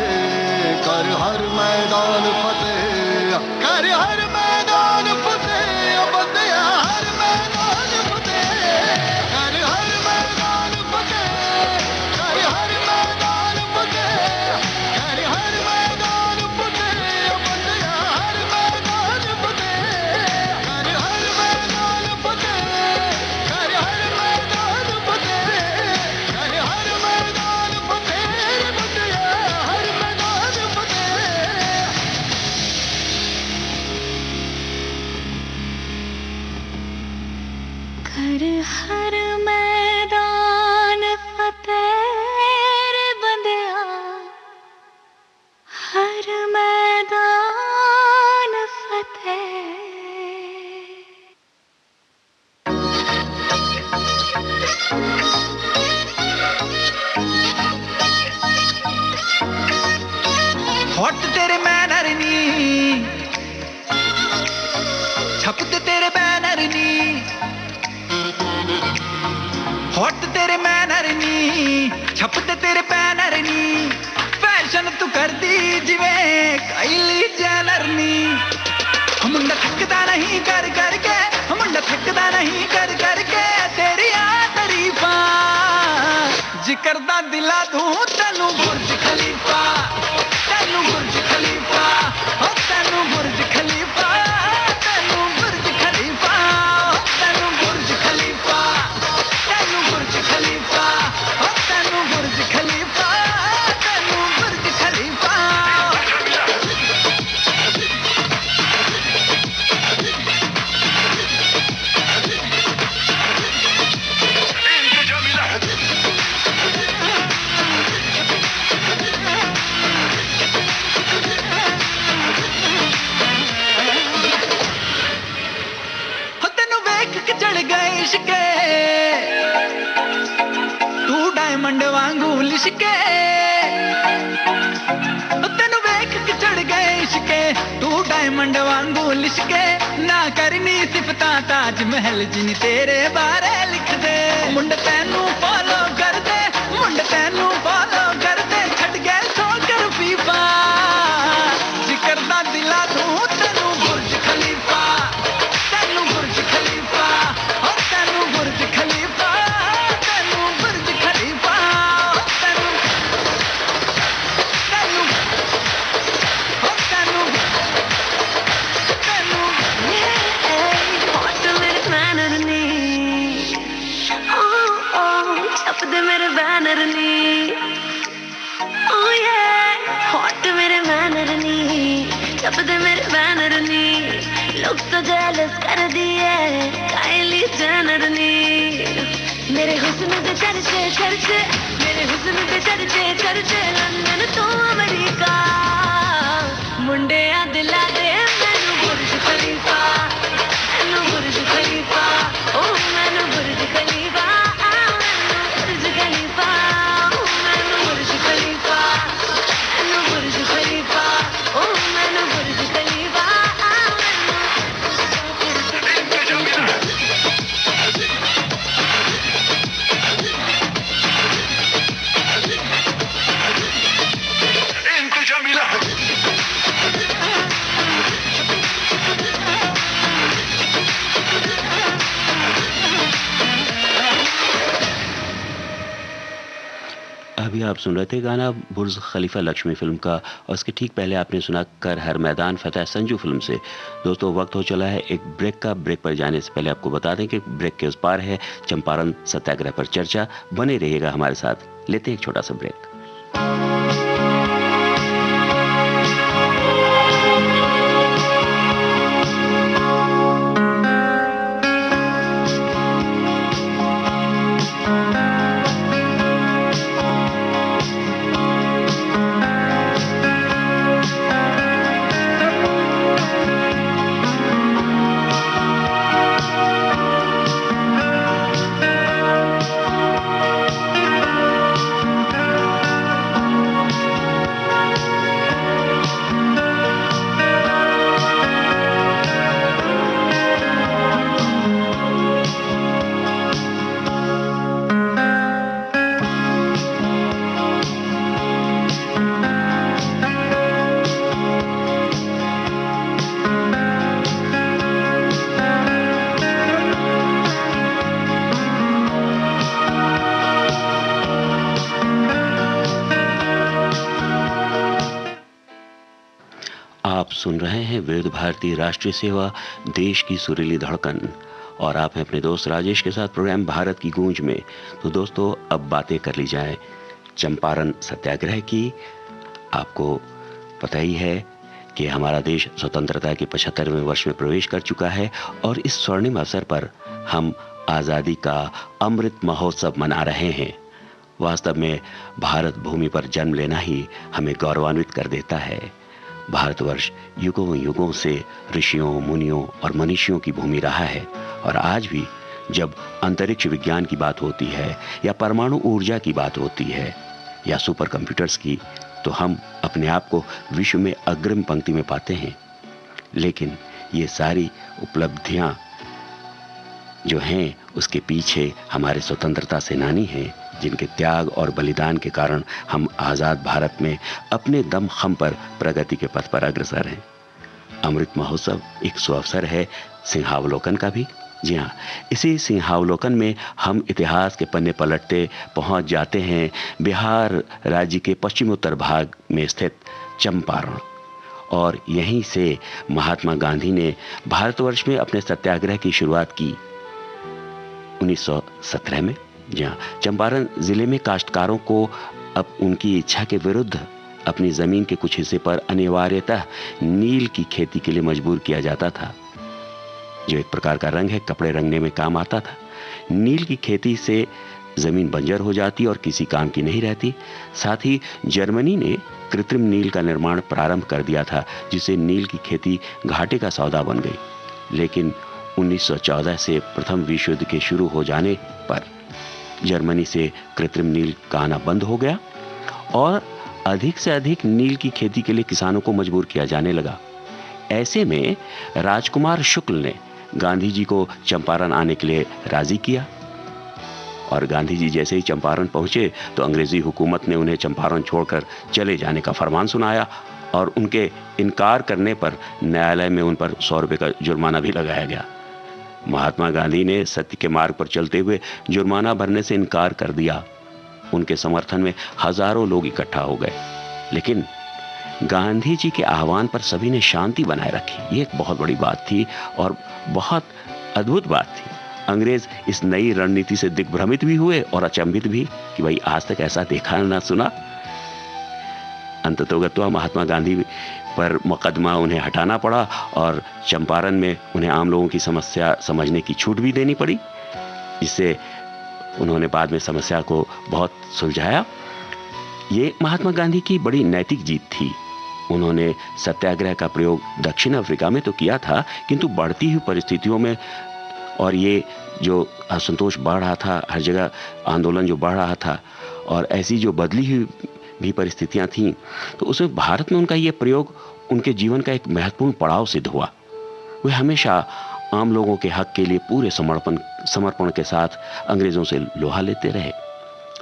कर हर मैदान फतेह, कर हर मैदान फतेह, बंदेया हर मैदान फतेह। कर हर मैदान फतेह, कर हर मैदान फतेह, कर हर मैदान फतेह, बंदेया हर मैदान फतेह। कर हर मैदान फतेह, कर हर मैदान फतेह, कर हर मैदान फतेह, बंदेया हर मैदान फतेह। कर हर मैदान फतेह रे बंदेया, हर मैदान फतेह। हॉट तेरे मैनर नी, छपते तेरे बैनर नी। हॉट तेरे मैनर नी, छपते तेरे बैनर नी। फैशन तू कर दी जिवें काइली जेनर नी। मुंडा थकदा नहीं कर करके, मुंडा थकदा नहीं कर करके तेरी तारीफा। जिक्र दा दिला दूं तैनू बुर्ज खलीफा, तैनू बुर्ज खलीफा, ओ तैनू बुर्ज खलीफा, तैनू बुर्ज खलीफा, तैनू बुर्ज खलीफा, तैनू बुर्ज खलीफा, ओ तैनू बुर्ज खलीफा, तैनू बुर्ज खलीफा। हो तेनू वेख के चढ़ गए इश्के, तू डायमंड वांगू लिशके। हो तेनू वेख के चढ़ गए इश्के, तू डायमंड वांगू लिशके। ना करनी सिफता ताज महल जिन तेरे बारे लिख दे। मुंड तैनू फॉलो कर दे, मुंड तैनू फॉलो कर दे। छट गए ठोकर फीफा, जिक्र दा दिला दूं तैनू बुर्ज खलीफा, तैनू बुर्ज खलीफा, ओ तैनू बुर्ज खलीफा, तैनू बुर्ज खलीफा, तैनू तैनू लोग तो जेलस कर दिए काइली जेनर ने मेरे हुस्न दे चर्चे चर्चे मेरे हुस्न दे चर्चे चर्चे लंदन तो अमेरिका मुंडे आ दिला दे मैनू बुर्ज खलीफा मैनू बुर्ज खलीफा ओ मैनू बुर्ज खलीफा मैनू बुर्ज खलीफा ओ मैनू बुर्ज खलीफा मैनू बुर्ज खलीफा ओ मैनू बुर्ज खलीफा अभी आप सुन रहे थे गाना बुर्ज खलीफा लक्ष्मी फिल्म का, और उसके ठीक पहले आपने सुना कर हर मैदान फतेह संजू फिल्म से। दोस्तों वक्त हो चला है एक ब्रेक का। ब्रेक पर जाने से पहले आपको बता दें कि ब्रेक के उस पार है चंपारण सत्याग्रह पर चर्चा। बने रहिएगा हमारे साथ। लेते हैं एक छोटा सा ब्रेक। आप सुन रहे हैं विविध भारती राष्ट्रीय सेवा, देश की सुरीली धड़कन, और आप हैं अपने दोस्त राजेश के साथ प्रोग्राम भारत की गूंज में। तो दोस्तों अब बातें कर ली जाए चंपारण सत्याग्रह की। आपको पता ही है कि हमारा देश स्वतंत्रता के 75वें वर्ष में प्रवेश कर चुका है, और इस स्वर्णिम अवसर पर हम आज़ादी का अमृत महोत्सव मना रहे हैं। वास्तव में भारत भूमि पर जन्म लेना ही हमें गौरवान्वित कर देता है। भारतवर्ष युगों युगों से ऋषियों, मुनियों और मनीषियों की भूमि रहा है, और आज भी जब अंतरिक्ष विज्ञान की बात होती है, या परमाणु ऊर्जा की बात होती है, या सुपर कंप्यूटर्स की, तो हम अपने आप को विश्व में अग्रिम पंक्ति में पाते हैं। लेकिन ये सारी उपलब्धियां जो हैं, उसके पीछे हमारे स्वतंत्रता सेनानी हैं, जिनके त्याग और बलिदान के कारण हम आज़ाद भारत में अपने दमखम पर प्रगति के पथ पर अग्रसर हैं। अमृत महोत्सव एक सुअवसर है सिंहावलोकन का भी। जी हाँ, इसी सिंहावलोकन में हम इतिहास के पन्ने पलटते पहुंच जाते हैं बिहार राज्य के पश्चिमोत्तर भाग में स्थित चंपारण, और यहीं से महात्मा गांधी ने भारतवर्ष में अपने सत्याग्रह की शुरुआत की 1917 में। जहाँ चंपारण जिले में काश्तकारों को अब उनकी इच्छा के विरुद्ध अपनी जमीन के कुछ हिस्से पर अनिवार्यतः नील की खेती के लिए मजबूर किया जाता था, जो एक प्रकार का रंग है, कपड़े रंगने में काम आता था। नील की खेती से जमीन बंजर हो जाती और किसी काम की नहीं रहती। साथ ही जर्मनी ने कृत्रिम नील का निर्माण प्रारंभ कर दिया था, जिससे नील की खेती घाटे का सौदा बन गई। लेकिन 1914 से प्रथम विश्व युद्ध के शुरू हो जाने पर जर्मनी से कृत्रिम नील का आना बंद हो गया, और अधिक से अधिक नील की खेती के लिए किसानों को मजबूर किया जाने लगा। ऐसे में राजकुमार शुक्ल ने गांधी जी को चंपारण आने के लिए राजी किया, और गांधी जी जैसे ही चंपारण पहुंचे तो अंग्रेजी हुकूमत ने उन्हें चंपारण छोड़कर चले जाने का फरमान सुनाया, और उनके इनकार करने पर न्यायालय में उन पर 100 रुपये का जुर्माना भी लगाया गया। महात्मा गांधी ने सत्य के मार्ग पर चलते हुए जुर्माना भरने से इनकार कर दिया। उनके समर्थन में हजारों लोग इकट्ठा हो गए, लेकिन गांधी जी के आह्वान पर सभी ने शांति बनाए रखी। ये एक बहुत बड़ी बात थी और बहुत अद्भुत बात थी। अंग्रेज इस नई रणनीति से दिग्भ्रमित भी हुए और अचंभित भी कि भाई आज तक ऐसा देखा ना सुना। अंततोगत्वा महात्मा गांधी पर मुकदमा उन्हें हटाना पड़ा और चंपारण में उन्हें आम लोगों की समस्या समझने की छूट भी देनी पड़ी, जिससे उन्होंने बाद में समस्या को बहुत सुलझाया। ये महात्मा गांधी की बड़ी नैतिक जीत थी। उन्होंने सत्याग्रह का प्रयोग दक्षिण अफ्रीका में तो किया था, किंतु बढ़ती हुई परिस्थितियों में और ये जो असंतोष बढ़ रहा था, हर जगह आंदोलन जो बढ़ रहा था और ऐसी जो बदली हुई भी परिस्थितियां थीं, तो उसमें भारत में उनका ये प्रयोग उनके जीवन का एक महत्वपूर्ण पड़ाव सिद्ध हुआ। वे हमेशा आम लोगों के हक के लिए पूरे समर्पण के साथ अंग्रेजों से लोहा लेते रहे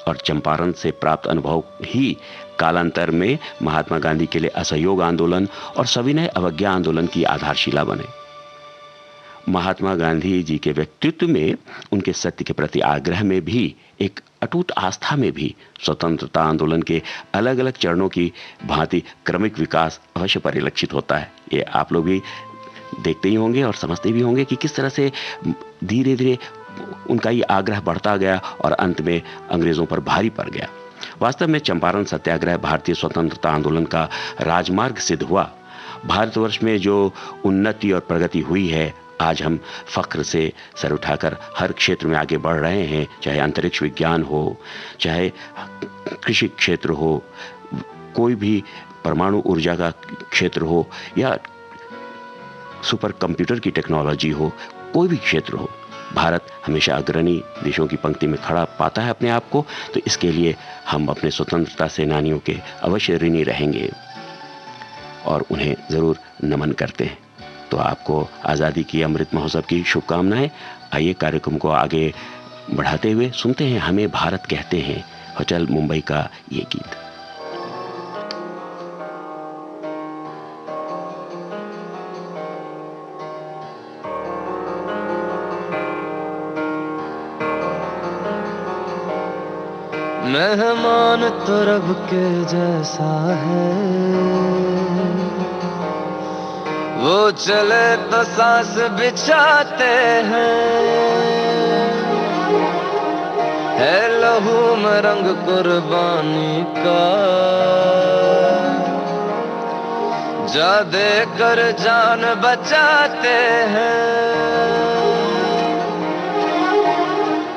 और चंपारण से प्राप्त अनुभव ही कालांतर में महात्मा गांधी के लिए असहयोग आंदोलन और सविनय अवज्ञा आंदोलन की आधारशिला बने। महात्मा गांधी जी के व्यक्तित्व में, उनके सत्य के प्रति आग्रह में भी, एक अटूट आस्था में भी स्वतंत्रता आंदोलन के अलग अलग चरणों की भांति क्रमिक विकास अवश्य परिलक्षित होता है। ये आप लोग भी देखते ही होंगे और समझते भी होंगे कि किस तरह से धीरे धीरे उनका ये आग्रह बढ़ता गया और अंत में अंग्रेजों पर भारी पड़ गया। वास्तव में चंपारण सत्याग्रह भारतीय स्वतंत्रता आंदोलन का राजमार्ग सिद्ध हुआ। भारतवर्ष में जो उन्नति और प्रगति हुई है, आज हम फख्र से सर उठाकर हर क्षेत्र में आगे बढ़ रहे हैं, चाहे अंतरिक्ष विज्ञान हो, चाहे कृषि क्षेत्र हो, कोई भी परमाणु ऊर्जा का क्षेत्र हो या सुपर कंप्यूटर की टेक्नोलॉजी हो, कोई भी क्षेत्र हो, भारत हमेशा अग्रणी देशों की पंक्ति में खड़ा पाता है अपने आप को। तो इसके लिए हम अपने स्वतंत्रता सेनानियों के अवश्य ऋणी रहेंगे और उन्हें जरूर नमन करते हैं। तो आपको आज़ादी की अमृत महोत्सव की शुभकामनाएं। आइए कार्यक्रम को आगे बढ़ाते हुए सुनते हैं हमें भारत कहते हैं, होटल मुंबई का ये गीत। मेहमान तो रब के जैसा है, वो चले तो सांस बिछाते हैं, है लहू में रंग कुर्बानी का, जा दे कर जान बचाते हैं।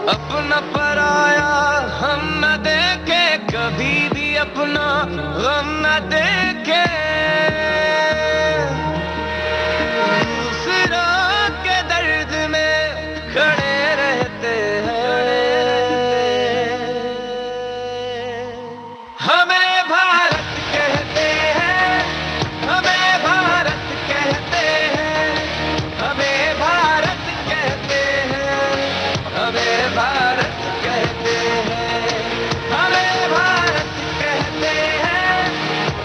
अपना पराया हम न देखे, कभी भी अपना गम न देखे, दूसरों के दर्द में खड़े रहते हैं। हमें भारत कहते हैं, हमें भारत कहते हैं, हमें भारत कहते हैं, हमें भारत कहते हैं, हमें भारत कहते हैं,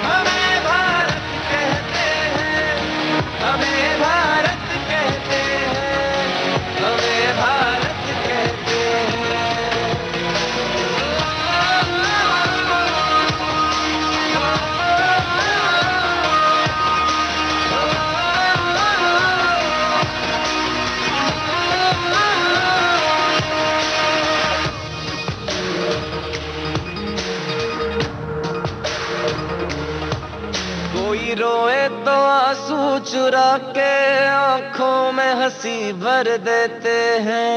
हमें भारत कहते हैं, हमें भारत कहते हैं, हमें भारत कहते हैं। कोई रोए तो आंसू चुरा के आंखों में हंसी भर देते हैं।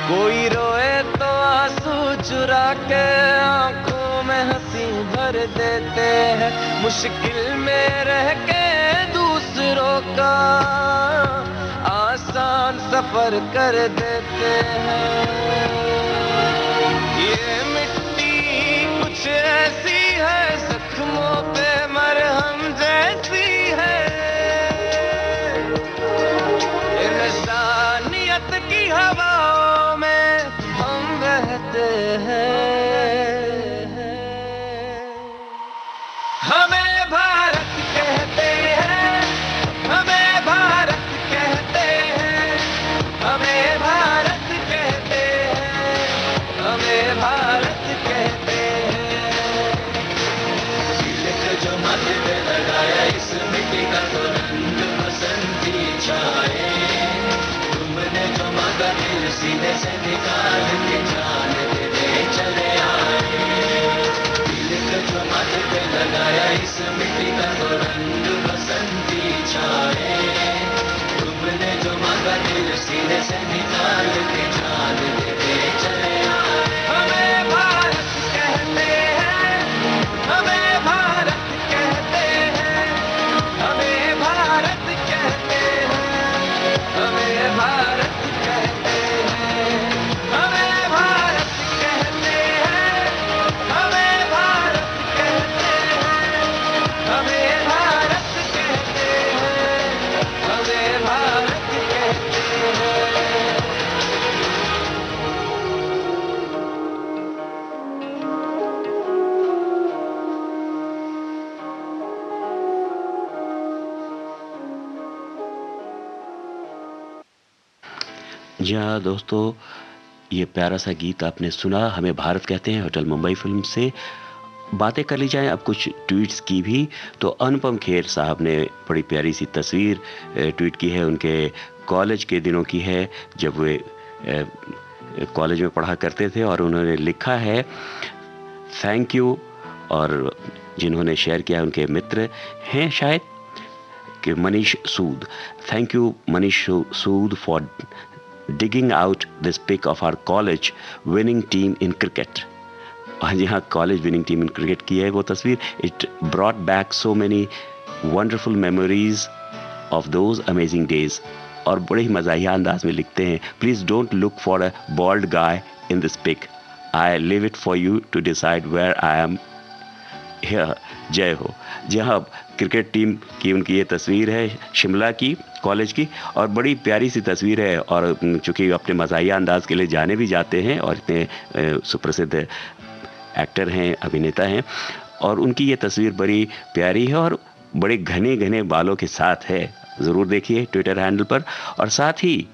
कोई रोए तो आंसू चुरा के आंखों में हंसी भर देते हैं। मुश्किल में रह के दूसरों का आसान सफर कर देते हैं। ये मिट्टी कुछ ऐसी है, जख्मों पे मरहम जैसी है, इंसानियत की हवाओं में हम बहते हैं। हमें भारत कहते हैं, हमें भारत कहते हैं, हमें भारत कहते हैं, हमें भारत कहते हैं। तिलक जो माथे पे लगाया, इस मिट्टी का तो रंग बसंती छाए। तुमने जो मांगा दिल सीने से निकाल के जान दे चले मिट्टी का तो रंग बसंती छाए तुमने जो मांगा दिल सीने से निकाल के जान देते चले आए हमें भारत कहते हैं हमें भारत कहते हैं हमें भारत कहते हैं हमें भारत कहते हैं हमें भारत कहते हैं हमें भारत कहते हैं हमें भारत कहते हैं हमें भारत कहते हैं जी हाँ दोस्तों, ये प्यारा सा गीत आपने सुना, हमें भारत कहते हैं, होटल मुंबई फिल्म से। बातें कर ली जाएं अब कुछ ट्वीट्स की भी। तो अनुपम खेर साहब ने बड़ी प्यारी सी तस्वीर ट्वीट की है, उनके कॉलेज के दिनों की है, जब वे कॉलेज में पढ़ा करते थे, और उन्होंने लिखा है थैंक यू, और जिन्होंने शेयर किया उनके मित्र हैं शायद कि Manish Sood. Thank you Manish Sood for digging out this pic of our college winning team in cricket. और यहाँ college winning team in cricket की है वो तस्वीर। It brought back so many wonderful memories of those amazing days. और बड़े ही मज़ाहिया अंदाज में लिखते हैं, please don't look for a bald guy in this pic, I live it for you to decide where I am here. जय हो। जहाँ क्रिकेट टीम की उनकी ये तस्वीर है शिमला की कॉलेज की, और बड़ी प्यारी सी तस्वीर है, और चूँकि अपने मज़ाहिया अंदाज के लिए जाने भी जाते हैं और इतने सुप्रसिद्ध एक्टर हैं, अभिनेता हैं, और उनकी ये तस्वीर बड़ी प्यारी है और बड़े घने घने बालों के साथ है। ज़रूर देखिए ट्विटर हैंडल पर। और साथ ही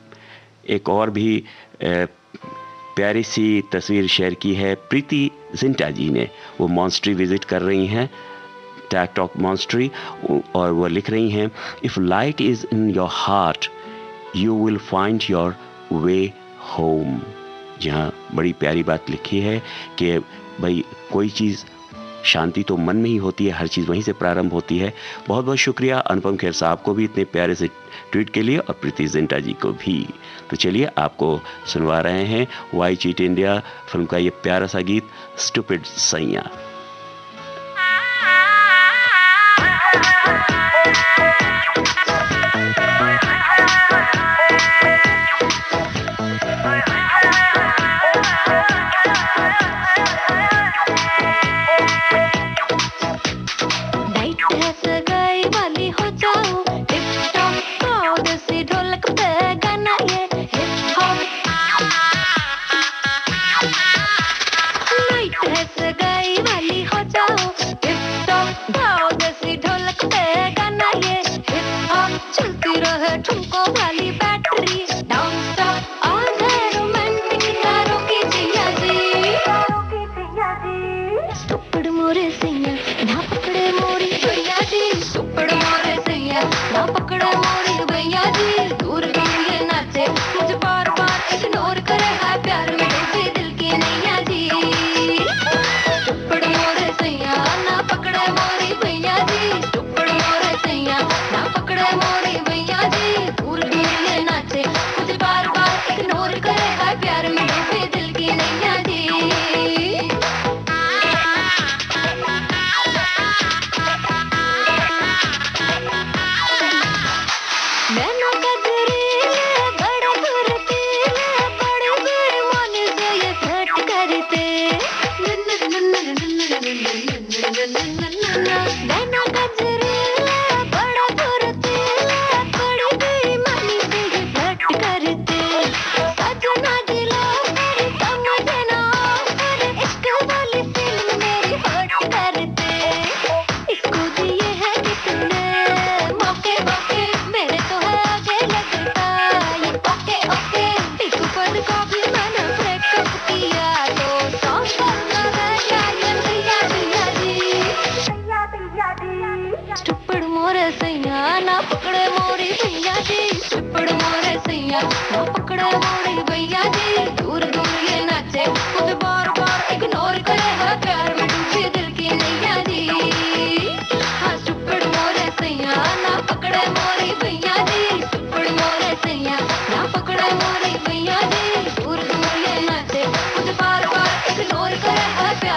एक और भी प्यारी सी तस्वीर शेयर की है प्रीति जिंटा जी ने। वो मॉन्स्ट्री विजिट कर रही हैं, टैग टॉक मॉन्स्ट्री, और वो लिख रही हैं, if light is in your heart you will find your way home. जहाँ बड़ी प्यारी बात लिखी है कि भाई कोई चीज़, शांति तो मन में ही होती है, हर चीज़ वहीं से प्रारंभ होती है। बहुत बहुत शुक्रिया अनुपम खेर साहब को भी इतने प्यारे से ट्वीट के लिए, और प्रीति जिंटा जी को भी। तो चलिए आपको सुनवा रहे हैं वाई चीट इंडिया फिल्म का ये प्यारा सा गीत स्टूपिड सैया।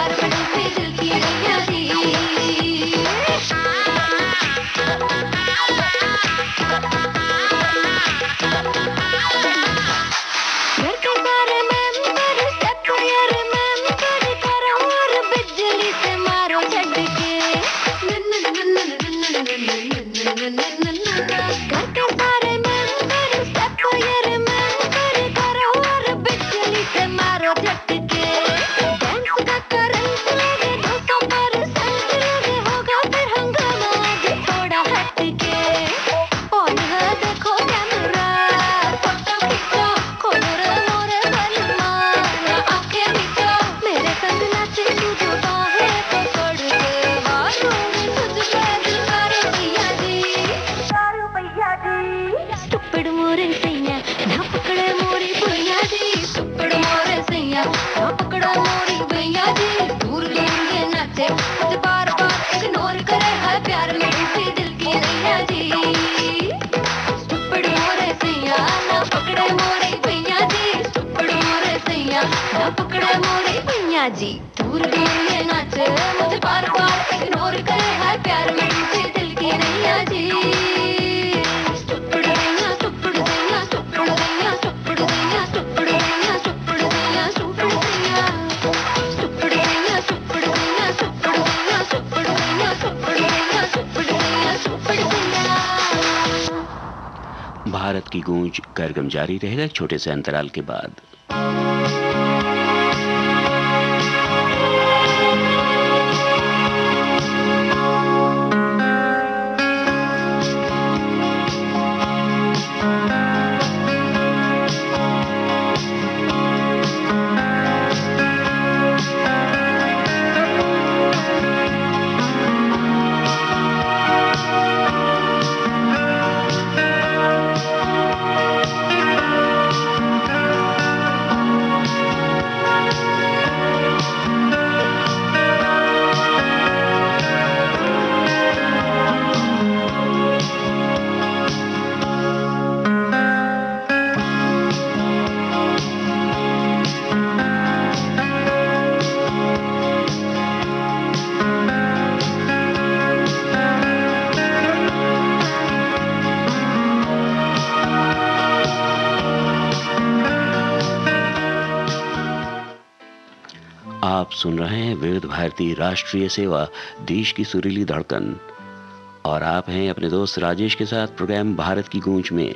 प्यार में डूबी दिल की नैया जी घर के सारे मेंबर स्टेप यार मेंबर करो और बिजली से मारो झटके घर के सारे मेंबर स्टेप यार मेंबर करो और बिजली से मारो झटके डांस का करंट लगे 200% लगे होगा फिर हंगामा आज थोड़ा हटके ऑन है देखो कैमरा फोटो खींचो खोलो रे मोरे बलमा आंखें मीचो मेरे संग नाचे तू जो बाहें पकड़ के वालों में तुझ पे दिल करे भैया जी स्टूपिड मोरे सैया ना पकड़े मोरी भैया जी स्टूपिड मोरे सैया ना पकड़ो मोरी भैया जी दूर दूर ये नाचे मुझे बार बार इग्नोर करे है प्यार में डूबी दिल की नैया जी स्टूपिड मोरे सैया ना पकड़े मोरी भैया जी स्टूपिड मोरे सैया ना पकड़े मोरी भैया जी दूर दूर ये नाचे मुझे बार बार इग्नोर करे है प्यार में डूबी दिल की नैया जी स्टूपिड सैया स्टूपिड सैया स्टूपिड सैया स्टूपिड सैया स्टूपिड सैया स्टूपिड सैया स्टूपिड सैया स्टूपिड सैया स्टूपिड सैया स्टूपिड सैया स्टूपिड सैया स्टूपिड सैया स्टूपिड सैया स्टूपिड सैया भारत की गूंज कार्यक्रम जारी रहेगा एक छोटे से अंतराल के बाद। आप सुन रहे हैं विविध भारती राष्ट्रीय सेवा देश की सुरीली धड़कन और आप हैं अपने दोस्त राजेश के साथ प्रोग्राम भारत की गूंज में।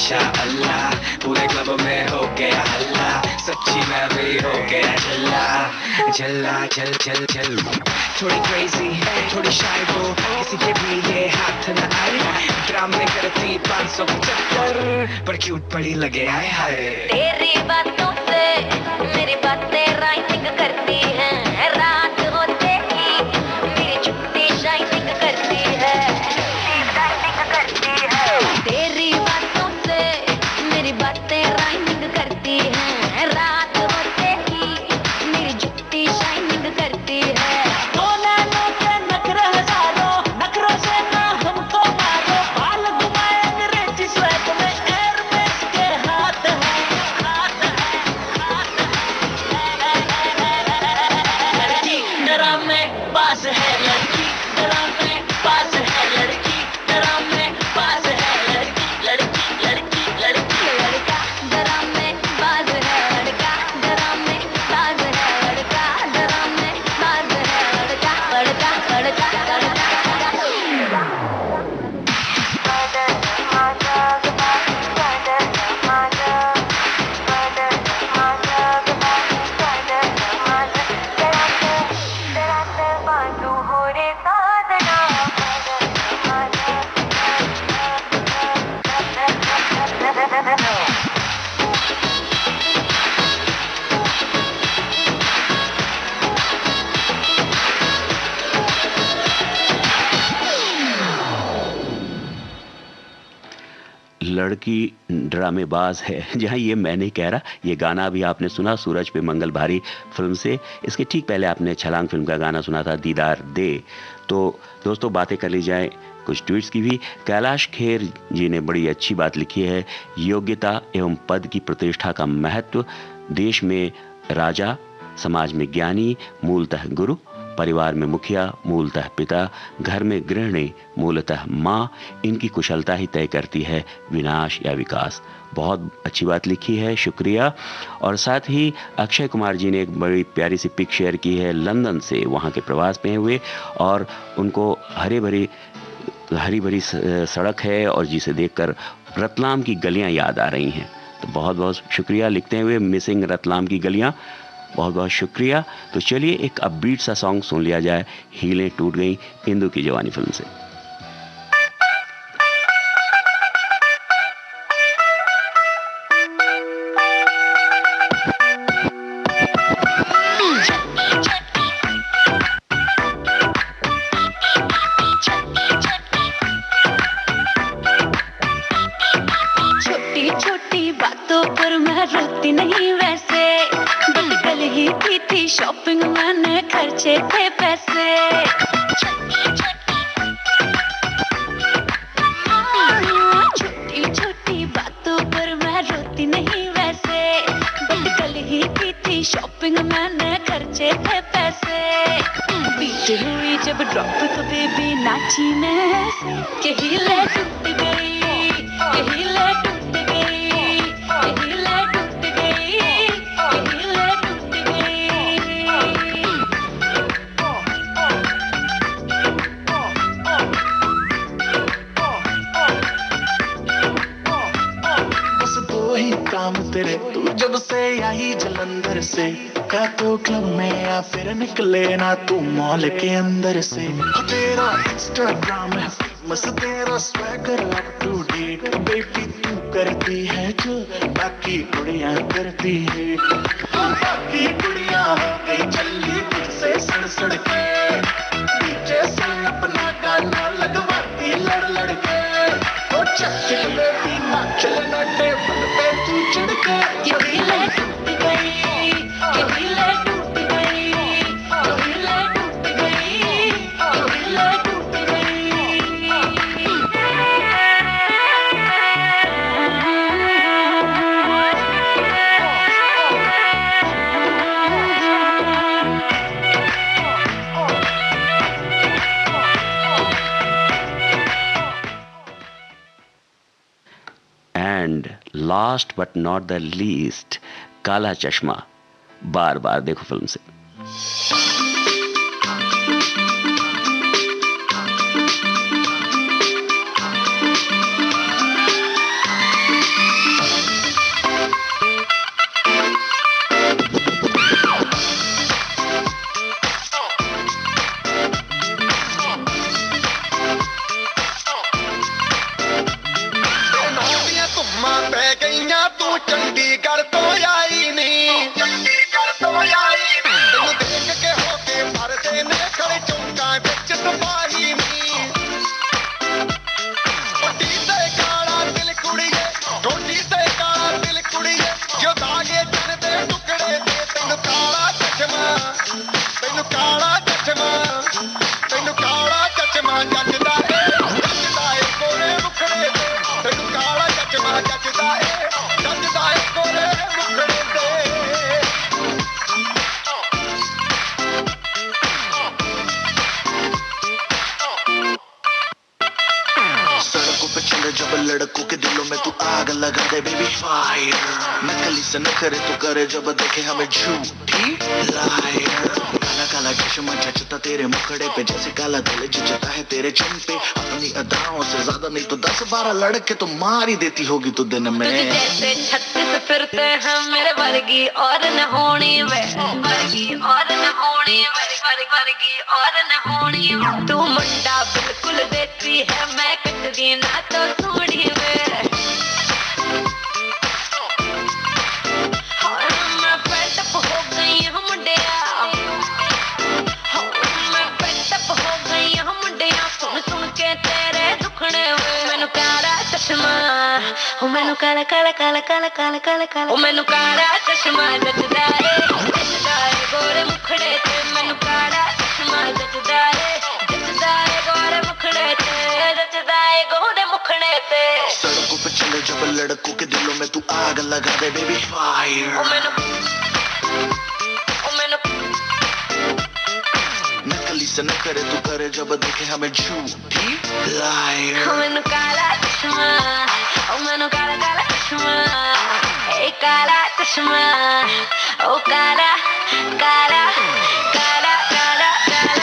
माशाअल्लाह पूरे क्लब में हो गया हल्ला सच्ची मैं भी हो गया झल्ला झल्ला झल झल झल थोड़ी क्रेजी थोड़ी शाय वो किसी के भी ये हाथ न आए ड्रामे करती 575 पर क्यूट बड़ी लगे आए हाय तेरी बातों से मेरी बातें राइटिंग करती हैं रात होते ही मेरी छुट्टी शाइनिंग करती है तेरी बातों से मेरी बातें राइमिंग करती हैं रात होते ही मेरी जुत्ती शाइनिंग करती है नैनों के नखरे हजारों नखरों से ना हमको मारो बाल घुमाए अंग्रेजी स्वेग में एयरमेस के हाथ है लड़की डरा में पास है लड़की डरा में पास है लड़की डरा में पास है लड़की लड़की लड़की लड़का डरा में बाज है लड़का डरा में बाज है लड़का डरा में बाज है लड़का लड़का लड़का लड़की ड्रामेबाज है। जहाँ ये मैं नहीं कह रहा, ये गाना अभी आपने सुना सूरज पे मंगल भारी फिल्म से। इसके ठीक पहले आपने छलांग फिल्म का गाना सुना था दीदार दे। तो दोस्तों बातें कर ली जाए कुछ ट्वीट्स की भी। कैलाश खेर जी ने बड़ी अच्छी बात लिखी है, योग्यता एवं पद की प्रतिष्ठा का महत्व, देश में राजा, समाज में ज्ञानी, मूलतः गुरु, परिवार में मुखिया, मूलतः पिता, घर में गृहिणी, मूलतः माँ, इनकी कुशलता ही तय करती है विनाश या विकास। बहुत अच्छी बात लिखी है, शुक्रिया। और साथ ही अक्षय कुमार जी ने एक बड़ी प्यारी सी पिक शेयर की है लंदन से, वहाँ के प्रवास में हुए, और उनको हरी भरी सड़क है और जिसे देखकर रतलाम की गलियाँ याद आ रही हैं। तो बहुत बहुत शुक्रिया लिखते हुए, मिसिंग रतलाम की गलियाँ, बहुत बहुत शुक्रिया। तो चलिए एक अपबीट सा सॉन्ग सुन लिया जाए, हीलें टूट गई, इंदु की जवानी फिल्म से। छोटी छोटी बातों पर मैं रोती नहीं वैसे, बस कल ही की थी शॉपिंग, मैंने खर्चे थे पैसे। छोटी छोटी बातों पर मैं रोती नहीं वैसे, बस कल ही की थी शॉपिंग, मैंने खर्चे थे पैसे। बीच हुई जब ड्रॉप तो बेबी नाची मैं, यही ले टूट गई, यही ले टूट गई, यही ले टूट गई, यही ले टूट गई। बस दो ही काम तेरे, तू जब से आई जलंधर से, या तो क्लब में या फिर निकले ना तू मॉल के अंदर से। तेरा इंस्टाग्राम है फेमस, तेरा swagger up to date, baby तू करती है जो बाकी कुड़ियां करती है। बाकी कुड़ियां हो गई चली तुझसे सड़ सड़ के, पीछे से अपना गाना लगवाती लड़ लड़ के। ओ चक्कर बेबी नाचल ना टेबल पे तू चढ़ के, यही ले टूट गई, यही ले टूट गई, यही ले टूट गई, यही ले टूट गई। And last but not the least, काला चश्मा। बार बार देखो फिल्म से। ਕਾਲਾ ਚਸ਼ਮਾ ਤੈਨੂੰ ਕਾਲਾ ਚਸ਼ਮਾ ਜੱਜਦਾ ਏ ਗੋਰੇ ਮੁਖੜੇ ਤੇ ਤੈਨੂੰ ਕਾਲਾ ਚਸ਼ਮਾ ਜੱਜਦਾ ਏ ਗੋਰੇ ਮੁਖੜੇ ਤੇ सड़कों पे चले जब लड़कों के दिलों में तू आग लगा दे बेबी फायर नकली से न करे तो करे जब देखे हमें झूठी लायर काला काला चश्मा जचता तेरे मुखड़े पे जैसे काला दिल जचता है तेरे चिन पे अपनी अदाओं से ज्यादा नहीं तो 10-12 लड़के तो मार ही देती होगी तू दिन में जैसे 36 फिरते हैं मेरे वर्गी और न होनी वे वर्गी और न होनी वर्गी और न होनी तू मुंडा बिल्कुल देती है मैं कटदी ना तो सोनी वे मैं पेटअप हो गई हूँ मुंडिया मैं पेटअप हो गई हूँ मुंडिया सुन सुन के तेरे दुखने हुए मैनू काला चश्मा मैनू काला काला काला काला काला काला काला मैनू काला चश्मा जचदा है गोरे मुखड़े ते मैनू काला चश्मा जचदा है गोरे मुखड़े ते जचदा है गोरे मुखड़े ते सड़कों पे चले जब लड़कों के दिलों में तू आग लगा दे बेबी फायर नकली से न करे तू करे जब देखे हमें झूठी लायर मैनू काला चश्मा मैनू काला काला चश्मा ए काला चश्मा ओ काला काला काला काला काला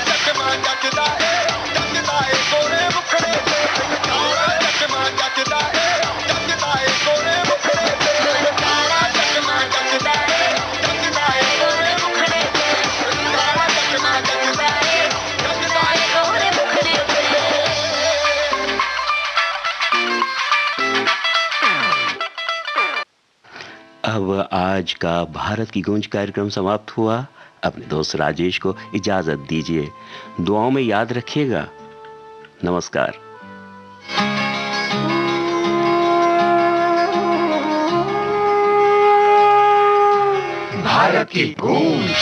चश्मा जचदा ए गोरे मुखड़े ते काला चश्मा जचदा ए गोरे मुखड़े ते काला चश्मा जचदा ए गोरे मुखड़े ते काला चश्मा जचदा ए गोरे मुखड़े ते अब आज का भारत की गूंज कार्यक्रम समाप्त हुआ। अपने दोस्त राजेश को इजाजत दीजिए। दुआओं में याद रखिएगा। नमस्कार। भारत की गूंज।